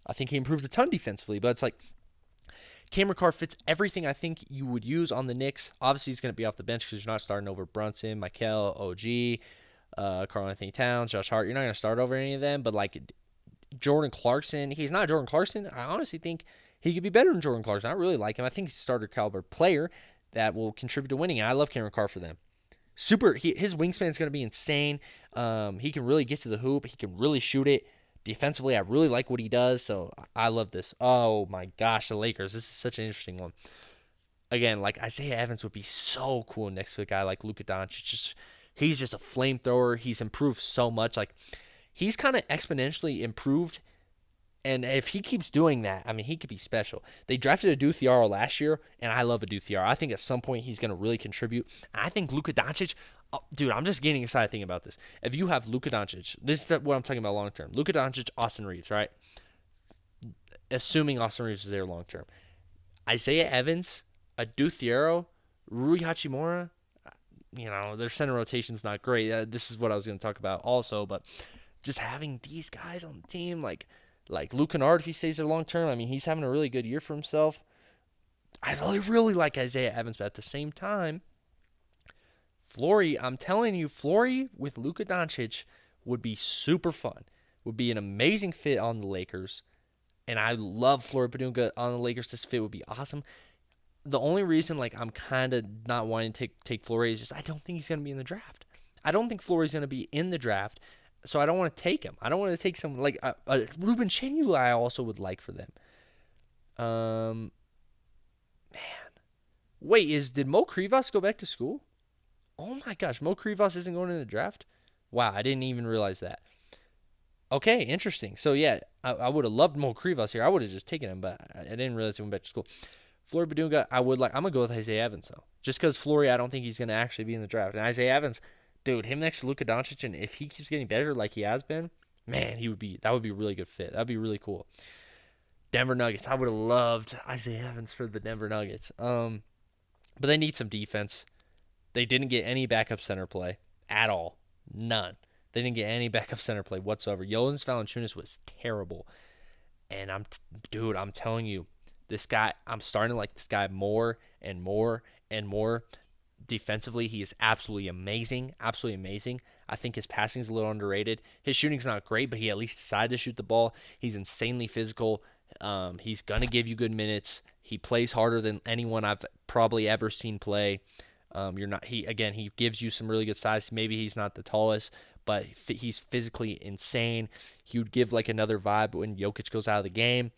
I think he improved a ton defensively, but it's like Cameron Carr fits everything I think you would use on the Knicks. Obviously, he's going to be off the bench because you're not starting over Brunson, Michael, OG, Karl-Anthony Towns, Josh Hart. You're not going to start over any of them, but like Jordan Clarkson, he's not Jordan Clarkson. I honestly think he could be better than Jordan Clarkson. I really like him. I think he's a starter caliber player that will contribute to winning, and I love Cameron Carr for them. His wingspan is going to be insane. He can really get to the hoop. He can really shoot it. Defensively, I really like what he does, so I love this. Oh my gosh, the Lakers. This is such an interesting one. Again, like Isaiah Evans would be so cool next to a guy like Luka Doncic. He's just a flamethrower. He's improved so much. Like he's kind of exponentially improved. And if he keeps doing that, I mean, he could be special. They drafted a Thiago last year, and I love a Thiago. I think at some point he's going to really contribute. I think Luka Doncic, oh, dude, I'm just getting excited thinking about this. If you have Luka Doncic, this is what I'm talking about long term. Luka Doncic, Austin Reeves, right? Assuming Austin Reeves is there long term. Isaiah Evans, a Thiago, Rui Hachimura, their center rotation's not great. This is what I was going to talk about also, but just having these guys on the team, like Luke Kennard, if he stays there long term, I mean, he's having a really good year for himself. I really like Isaiah Evans, but at the same time, Flory, I'm telling you, Flory with Luka Doncic would be super fun. Would be an amazing fit on the Lakers. And I love Flory Padunga on the Lakers. This fit would be awesome. The only reason I'm kind of not wanting to take Flory is just I don't think he's going to be in the draft. I don't think Flory's going to be in the draft, so I don't want to take him. I don't want to take someone like Ruben Chenula. I also would like for them. Man, wait, did Mo Krivas go back to school? Oh my gosh, Mo Krivas isn't going in the draft. Wow, I didn't even realize that. Okay, interesting. So yeah, I would have loved Mo Krivas here. I would have just taken him, but I didn't realize he went back to school. Flory Badunga, I'm gonna go with Isaiah Evans though, just because Flory, I don't think he's gonna actually be in the draft. And Isaiah Evans, dude, him next to Luka Doncic, and if he keeps getting better like he has been, man, that would be a really good fit. That'd be really cool. Denver Nuggets, I would have loved Isaiah Evans for the Denver Nuggets. But they need some defense. They didn't get any backup center play at all, none. They didn't get any backup center play whatsoever. Jonas Valanciunas was terrible, and I'm telling you. This guy, I'm starting to like this guy more and more and more. Defensively, he is absolutely amazing. Absolutely amazing. I think his passing is a little underrated. His shooting's not great, but he at least decided to shoot the ball. He's insanely physical. He's going to give you good minutes. He plays harder than anyone I've probably ever seen play. He gives you some really good size. Maybe he's not the tallest, but he's physically insane. He would give another vibe when Jokic goes out of the game.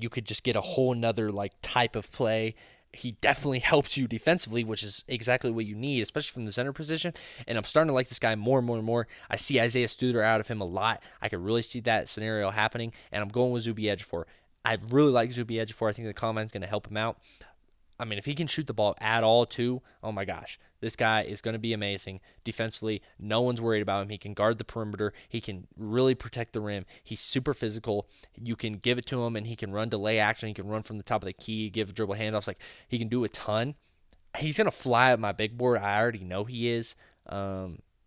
You could just get a whole nother type of play. He definitely helps you defensively, which is exactly what you need, especially from the center position. And I'm starting to like this guy more and more and more. I see Isaiah Studer out of him a lot. I could really see that scenario happening, and I'm going with Zuby Ejiofor. I really like Zuby Ejiofor. I think the combine's going to help him out. I mean, if he can shoot the ball at all, too, oh my gosh, this guy is going to be amazing. Defensively, no one's worried about him. He can guard the perimeter. He can really protect the rim. He's super physical. You can give it to him, and he can run delay action. He can run from the top of the key, give dribble handoffs. He can do a ton. He's going to fly up my big board. I already know he is.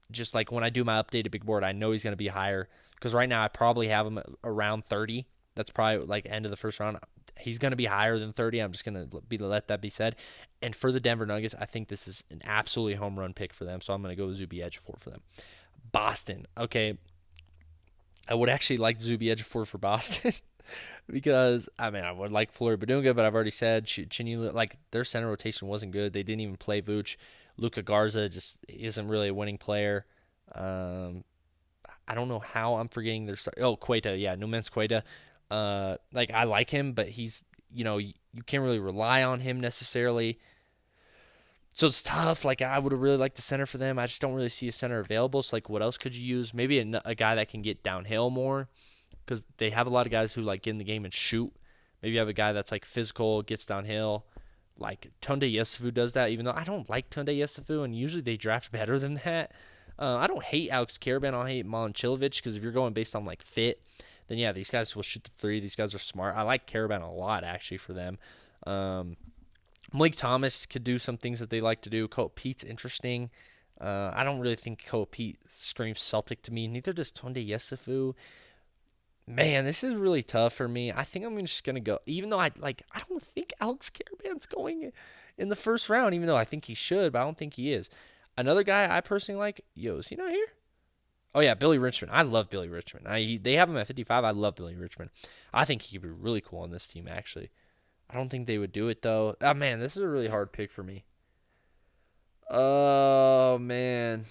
Just when I do my updated big board, I know he's going to be higher. Because right now, I probably have him around 30. That's probably end of the first round. He's going to be higher than 30. I'm just going to let that be said. And for the Denver Nuggets, I think this is an absolutely home run pick for them. So I'm going to go with Zuby Ejiofor for them. Boston. Okay. I would actually like Zuby Ejiofor for Boston because, I would like Flory Badunga, but I've already said Chinula, their center rotation wasn't good. They didn't even play Vooch. Luka Garza just isn't really a winning player. I don't know how I'm forgetting their start. Oh, Queta. Yeah, Numens Queta. I like him, but he's, you can't really rely on him necessarily. So it's tough. I would have really liked the center for them. I just don't really see a center available. So, what else could you use? Maybe a guy that can get downhill more because they have a lot of guys who, get in the game and shoot. Maybe you have a guy that's, physical, gets downhill. Tunde Yesufu does that, even though I don't like Tunde Yesufu, and usually they draft better than that. I don't hate Alex Karaban. I don't hate Milan Cilovic because if you're going based on, fit, then yeah, these guys will shoot the three. These guys are smart. I like Karaban a lot, actually, for them. Malik Thomas could do some things that they like to do. Cole Pete's interesting. I don't really think Cole Pete screams Celtic to me. Neither does Tunde Yesufu. Man, this is really tough for me. I think I'm just going to go, even though I don't think Alex Karaban's going in the first round, even though I think he should, but I don't think he is. Another guy I personally like, is he not here? Oh, yeah, Billy Richmond. I love Billy Richmond. They have him at 55. I love Billy Richmond. I think he could be really cool on this team, actually. I don't think they would do it, though. Oh, man, this is a really hard pick for me. Oh, man.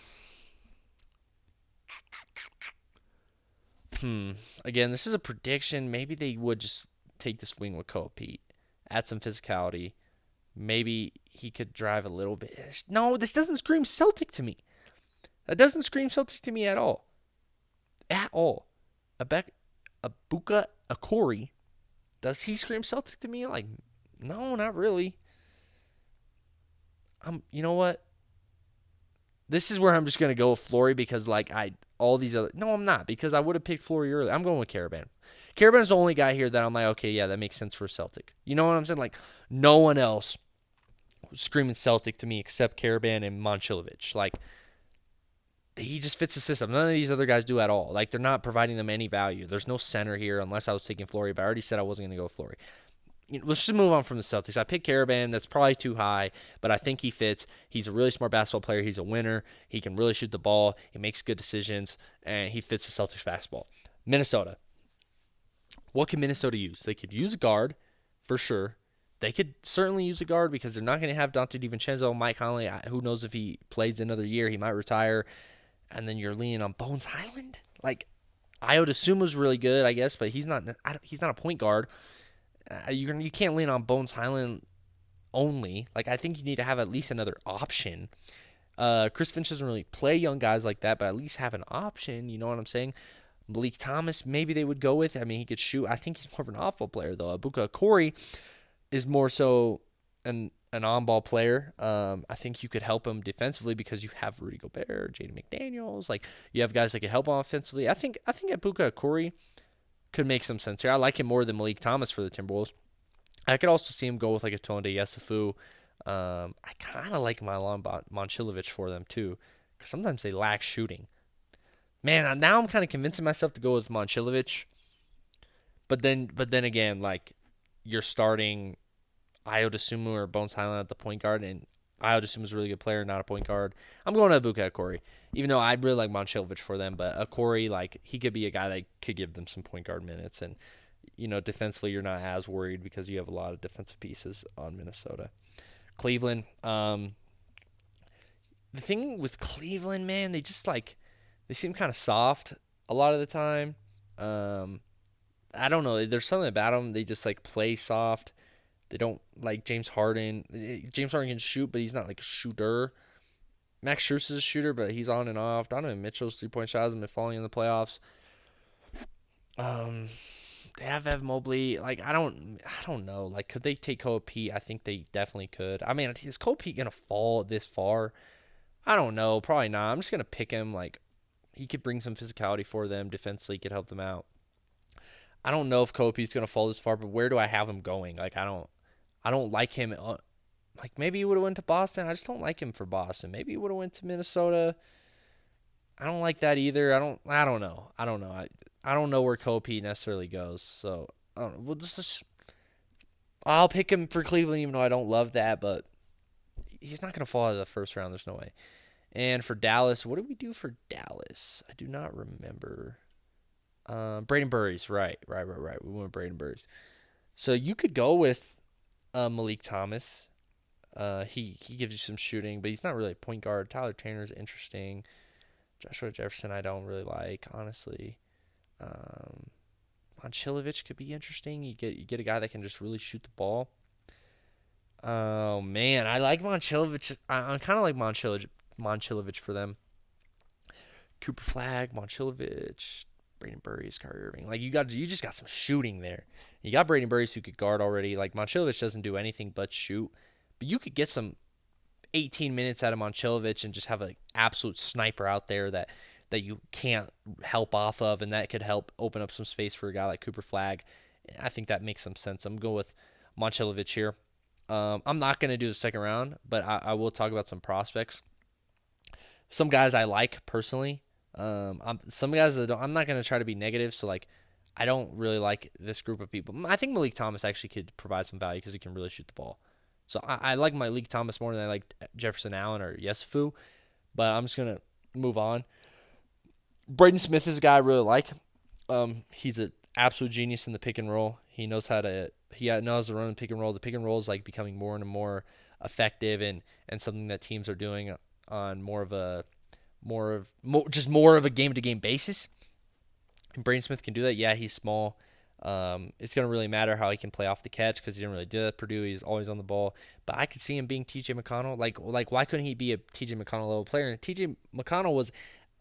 Again, this is a prediction. Maybe they would just take the swing with Koa Pete, add some physicality. Maybe he could drive a little bit. No, this doesn't scream Celtic to me. That doesn't scream Celtic to me at all. At all. Abuka Akori, does he scream Celtic to me? Like, no, not really. You know what? This is where I'm just gonna go with Flory because all these other. No, I'm not because I would have picked Flory earlier. I'm going with Caravan. Caravan's the only guy here that I'm like, okay, yeah, that makes sense for Celtic. You know what I'm saying? Like, no one else was screaming Celtic to me except Caravan and Momcilovic. Like, he just fits the system. None of these other guys do at all. Like, they're not providing them any value. There's no center here unless I was taking Flory, but I already said I wasn't going to go with Flory. Let's just move on from the Celtics. I picked Caravan. That's probably too high, but I think he fits. He's a really smart basketball player. He's a winner. He can really shoot the ball. He makes good decisions, and he fits the Celtics basketball. Minnesota. What can Minnesota use? They could use a guard, for sure. They could certainly use a guard because they're not going to have Dante DiVincenzo, Mike Conley. Who knows if he plays another year? He might retire. And then you're leaning on Bones Highland. Like, Ayo Dosunmu's really good, I guess, but he's not a point guard. You can't lean on Bones Highland only. Like, I think you need to have at least another option. Chris Finch doesn't really play young guys like that, but at least have an option. You know what I'm saying? Malik Thomas, maybe they would go with. I mean, he could shoot. I think he's more of an off-ball player, though. Abuka Corey is more so an on-ball player. I think you could help him defensively because you have Rudy Gobert, Jaden McDaniels. Like, you have guys that can help him offensively. I think Abuka Corey could make some sense here. I like him more than Malik Thomas for the Timberwolves. I could also see him go with like a Tonde Yesufu. I kind of like Milan Momcilovic for them too, because sometimes they lack shooting. Man, now I'm kind of convincing myself to go with Momcilovic. But then again, like, you're starting Ayo Dosunmu or Bones Highland at the point guard, and Ayo Dosunmu is a really good player, not a point guard. I'm going to Abuka Akori, even though I really like Momcilovic for them. But Akori, like, he could be a guy that could give them some point guard minutes. And, defensively, you're not as worried because you have a lot of defensive pieces on Minnesota. Cleveland. The thing with Cleveland, man, they just, they seem kind of soft a lot of the time. I don't know. There's something about them. They just, play soft. They don't like James Harden. James Harden can shoot, but he's not like a shooter. Max Strus is a shooter, but he's on and off. Donovan Mitchell's 3-point shot hasn't been falling in the playoffs. They have Evan Mobley. Like, I don't know. Like, could they take Koa Pete? I think they definitely could. I mean, is Koa Pete gonna fall this far? I don't know. Probably not. I'm just gonna pick him. Like, he could bring some physicality for them. Defensively, could help them out. I don't know if Koa Pete's gonna fall this far, but where do I have him going? Like, I don't like him. Like, maybe he would have went to Boston. I just don't like him for Boston. Maybe he would have went to Minnesota. I don't like that either. I don't know. I don't know where Koa Pete necessarily goes. So I don't know. I'll pick him for Cleveland, even though I don't love that. But he's not gonna fall out of the first round. There's no way. And for Dallas, what did we do for Dallas? I do not remember. Braden Burries, right. We went with Braden Burries. So you could go with Malik Thomas. He gives you some shooting, but he's not really a point guard. Tyler Tanner's interesting. Joshua Jefferson I don't really like, honestly. Momcilovic could be interesting. You get a guy that can just really shoot the ball. Oh man, I like Momcilovic. I kind of like Momcilovic for them. Cooper Flag, Momcilovic, Braden Burries, Kyrie Irving. Like, you just got some shooting there. You got Braden Burries who could guard already. Like, Momcilovic doesn't do anything but shoot. But you could get some 18 minutes out of Momcilovic and just have an absolute sniper out there that you can't help off of, and that could help open up some space for a guy like Cooper Flag. I think that makes some sense. I'm going with Momcilovic here. I'm not going to do the second round, but I will talk about some prospects. Some guys I like personally. Some guys that I'm not going to try to be negative, so I don't really like this group of people. I think Malik Thomas actually could provide some value because he can really shoot the ball. So I like Malik Thomas more than I like Jefferson Allen or Yesufu, but I'm just going to move on. Braden Smith is a guy I really like. He's an absolute genius in the pick and roll. He knows how to run the pick and roll. The pick and roll is becoming more and more effective and something that teams are doing on more of a game-to-game basis. And Braden Smith can do that. Yeah, he's small. It's going to really matter how he can play off the catch because he didn't really do that at Purdue. He's always on the ball. But I could see him being T.J. McConnell. Like why couldn't he be a T.J. McConnell level player? And T.J. McConnell was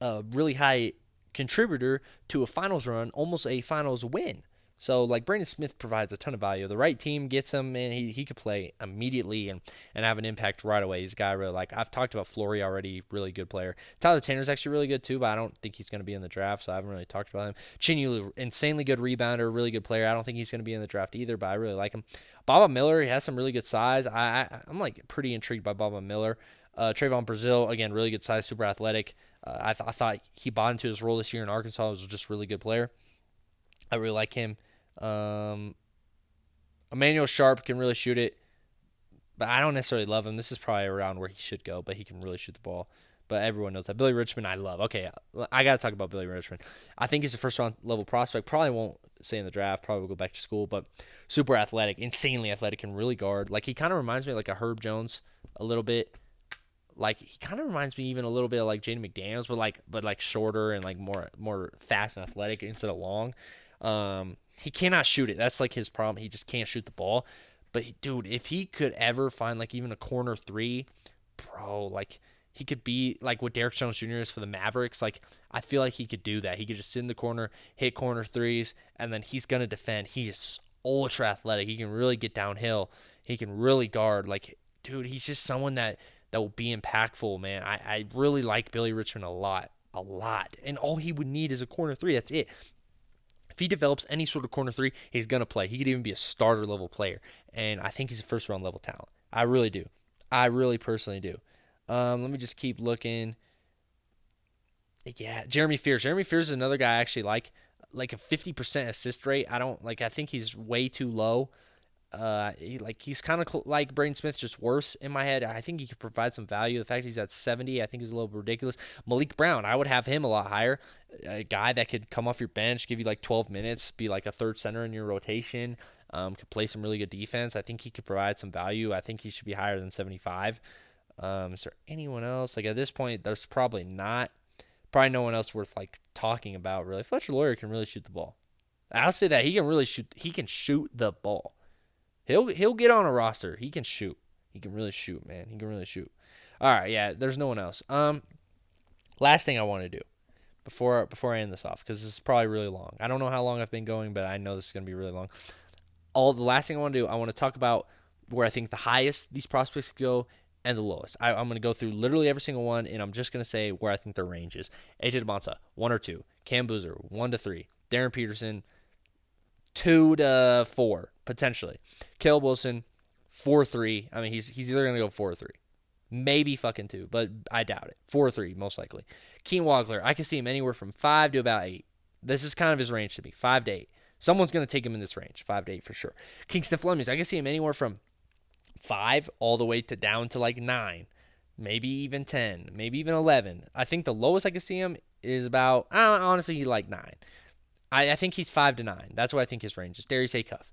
a really high contributor to a finals run, almost a finals win. So, like, Braden Smith provides a ton of value. The right team gets him, and he could play immediately and have an impact right away. He's a guy I really like. I've talked about Flory already, really good player. Tyler Tanner's actually really good, too, but I don't think he's going to be in the draft, so I haven't really talked about him. Chinyulu, insanely good rebounder, really good player. I don't think he's going to be in the draft either, but I really like him. Baba Miller, he has some really good size. I'm, like, pretty intrigued by Baba Miller. Trayvon Brazil, again, really good size, super athletic. I thought he bought into his role this year in Arkansas. He was just a really good player. I really like him. Emmanuel Sharp can really shoot it, but I don't necessarily love him. This is probably around where he should go, but he can really shoot the ball. But everyone knows that. Billy Richmond, I love. Okay, I got to talk about Billy Richmond. I think he's a first-round level prospect. Probably won't stay in the draft. Probably will go back to school, but super athletic, insanely athletic, and really guard. Like, he kind of reminds me of like a Herb Jones a little bit. Like, he kind of reminds me even a little bit of like Jaden McDaniels, but like shorter and like more fast and athletic instead of long. He cannot shoot it. That's like his problem. He just can't shoot the ball. But dude, if he could ever find like even a corner three, bro, like he could be like what Derek Jones Jr. is for the Mavericks. Like, I feel like he could do that. He could just sit in the corner, hit corner threes, and then he's gonna defend. He is ultra athletic. He can really get downhill. He can really guard. Like, dude, he's just someone that will be impactful, man. I really like Billy Richmond a lot. And all he would need is a corner three. That's it. If he develops any sort of corner three, he's going to play. He could even be a starter level player. And I think he's a first round level talent. I really do. I really personally do. Let me just keep looking. Yeah, Jeremy Fears. Jeremy Fears is another guy I actually like a 50% assist rate. I think he's way too low. He's kind of like Braden Smith, just worse in my head. I think he could provide some value. The fact he's at 70, I think is a little ridiculous. Malik Brown, I would have him a lot higher. A guy that could come off your bench, give you like 12 minutes, be like a third center in your rotation, could play some really good defense. I think he could provide some value. I think he should be higher than 75. Is there anyone else? Like, at this point, there's probably not. Probably no one else worth like talking about, really. Fletcher Loyer can really shoot the ball. I'll say that he can really shoot. He can shoot the ball. He'll get on a roster. He can shoot. He can really shoot, man. He can really shoot. All right, yeah. There's no one else. Last thing I want to do before I end this off, because this is probably really long. I don't know how long I've been going, but I know this is gonna be really long. The last thing I want to do, I want to talk about where I think the highest these prospects go and the lowest. I'm gonna go through literally every single one, and I'm just gonna say where I think their range is. AJ DeMonta, 1 or 2. Cam Boozer, 1 to 3. Darren Peterson, 2 to 4 potentially. Caleb Wilson, 4-3. I mean, he's either gonna go 4-3, maybe fucking 2, but I doubt it. 4-3 most likely. Keen Wagler, I can see him anywhere from 5 to about 8. This is kind of his range to me, 5 to 8. Someone's gonna take him in this range, 5 to 8 for sure. Kingston Flemings, I can see him anywhere from 5 all the way to down to like 9, maybe even 10, maybe even 11. I think the lowest I can see him is about honestly like 9. I think he's 5 to 9. That's what I think his range is. Darius Acuff,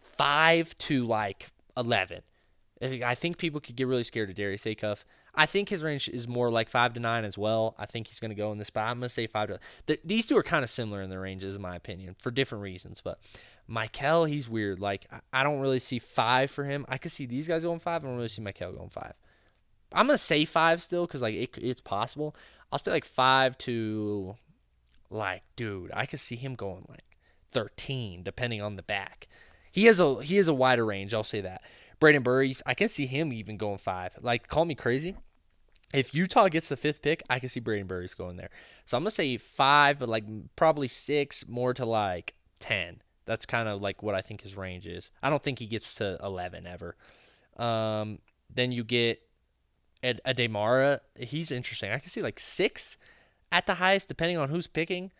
5 to like 11. I think people could get really scared of Darius Acuff. I think his range is more like 5 to 9 as well. I think he's going to go in this spot. I'm going to say 5 to. These two are kind of similar in their ranges, in my opinion, for different reasons. But Michael, he's weird. Like, I don't really see 5 for him. I could see these guys going 5. I don't really see Michael going 5. I'm going to say 5 still because like it's possible. I'll say like 5 to. Like, dude, I could see him going like 13, depending on the back. He has a wider range, I'll say that. Braden Burries, I can see him even going 5. Like, call me crazy. If Utah gets the 5th pick, I can see Braden Burries going there. So I'm going to say 5, but like probably 6, more to like 10. That's kind of like what I think his range is. I don't think he gets to 11 ever. Then you get Ademara. He's interesting. I can see like 6 at the highest, depending on who's picking,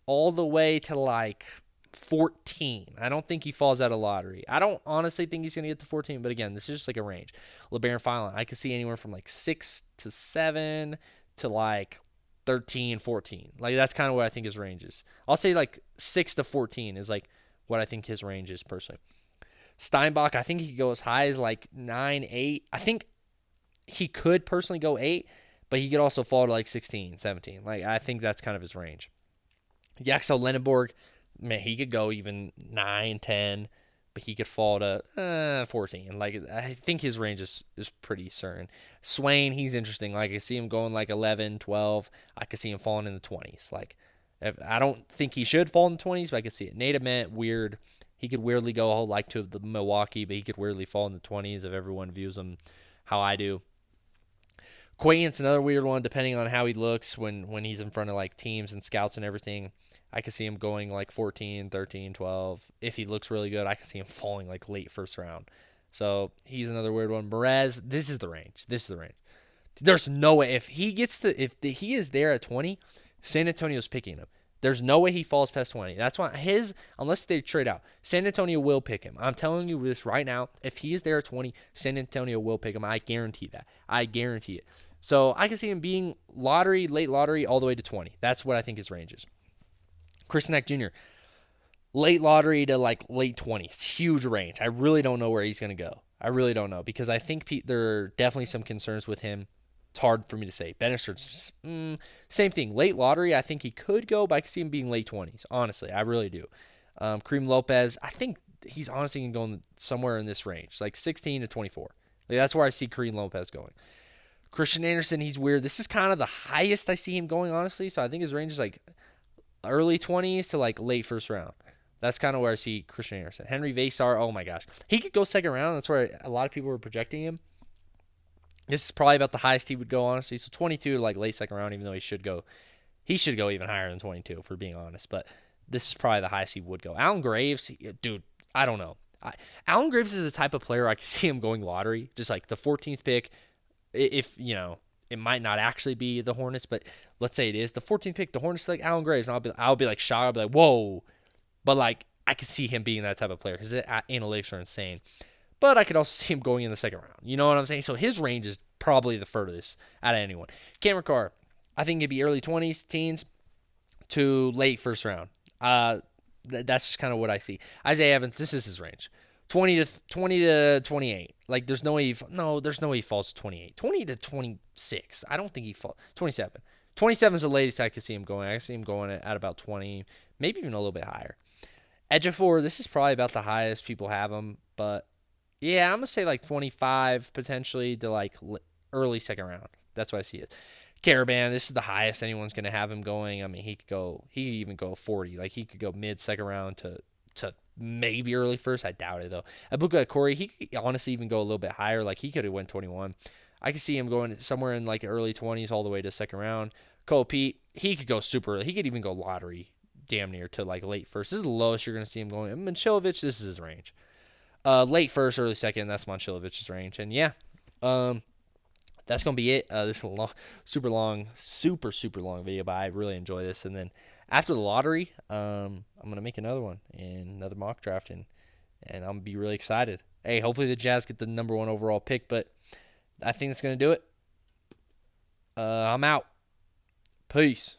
all the way to like 14. I don't think he falls out of lottery. I don't honestly think he's going to get to 14, but again, this is just like a range. LeBaron Fallon, I could see anywhere from like 6 to 7 to like 13, 14. Like, that's kind of what I think his range is. I'll say like 6 to 14 is like what I think his range is personally. Steinbach, I think he could go as high as like 9, 8. I think he could personally go 8, but he could also fall to like 16, 17. Like, I think that's kind of his range. Yaxel Lenneborg, man, he could go even 9, 10, but he could fall to 14. Like, I think his range is pretty certain. Swain, he's interesting. Like, I see him going like 11, 12. I could see him falling in the 20s. Like, I don't think he should fall in the 20s, but I could see it. Nate Ament, weird. He could weirdly go like to the Milwaukee, but he could weirdly fall in the 20s if everyone views him how I do. Quayant's another weird one, depending on how he looks when he's in front of like teams and scouts and everything. I could see him going like 14, 13, 12. If he looks really good, I could see him falling like late first round. So he's another weird one. Perez, this is the range. This is the range. There's no way if he is there at 20, San Antonio's picking him. There's no way he falls past 20. That's why unless they trade out, San Antonio will pick him. I'm telling you this right now. If he is there at 20, San Antonio will pick him. I guarantee that. I guarantee it. So I can see him being late lottery, all the way to 20. That's what I think his range is. Chris Neck Jr., late lottery to like late 20s. Huge range. I really don't know where he's going to go. I really don't know because I think there are definitely some concerns with him. It's hard for me to say. Benisters, same thing. Late lottery, I think he could go, but I can see him being late 20s. Honestly, I really do. Kareem Lopez, I think he's honestly going somewhere in this range, like 16 to 24. Like, that's where I see Kareem Lopez going. Christian Anderson, he's weird. This is kind of the highest I see him going, honestly. So I think his range is like early 20s to like late first round. That's kind of where I see Christian Anderson. Henry Vasar, oh my gosh. He could go second round. That's where a lot of people were projecting him. This is probably about the highest he would go, honestly. So 22 to like late second round, even though he should go even higher than 22, for being honest. But this is probably the highest he would go. Alan Graves, dude, I don't know. Alan Graves is the type of player I can see him going lottery, just like the 14th pick. If, it might not actually be the Hornets, but let's say it is the 14th pick, the Hornets select Alan Graves, and I'll be like shocked. I'll be like, whoa. But like, I could see him being that type of player because analytics are insane. But I could also see him going in the second round. You know what I'm saying? So his range is probably the furthest out of anyone. Cameron Carr, I think it'd be early 20s, teens to late first round. That's just kind of what I see. Isaiah Evans, this is his range. 20 to 28. Like, there's no way he falls to 28. 20 to 26. I don't think he falls. 27. 27 is the latest I could see him going. I can see him going at about 20, maybe even a little bit higher. Ejiofor, this is probably about the highest people have him, but yeah, I'm gonna say like 25 potentially to like early second round. That's what I see it. Caravan, this is the highest anyone's gonna have him going. I mean, he could even go 40. Like, he could go mid second round to maybe early first. I doubt it though. Abuka Corey, he could honestly even go a little bit higher. Like, he could have went 21. I could see him going somewhere in like the early 20s all the way to second round. Cole Pete, he could go super early. He could even go lottery damn near to like late first. This is the lowest you're going to see him going. And Manchilovich, this is his range. Late first, early second, that's Manchilovich's range. And yeah, that's going to be it. This is a super long video, but I really enjoy this. And then after the lottery, I'm going to make another one and another mock draft, and I'm going to be really excited. Hey, hopefully the Jazz get the number 1 overall pick, but I think that's going to do it. I'm out. Peace.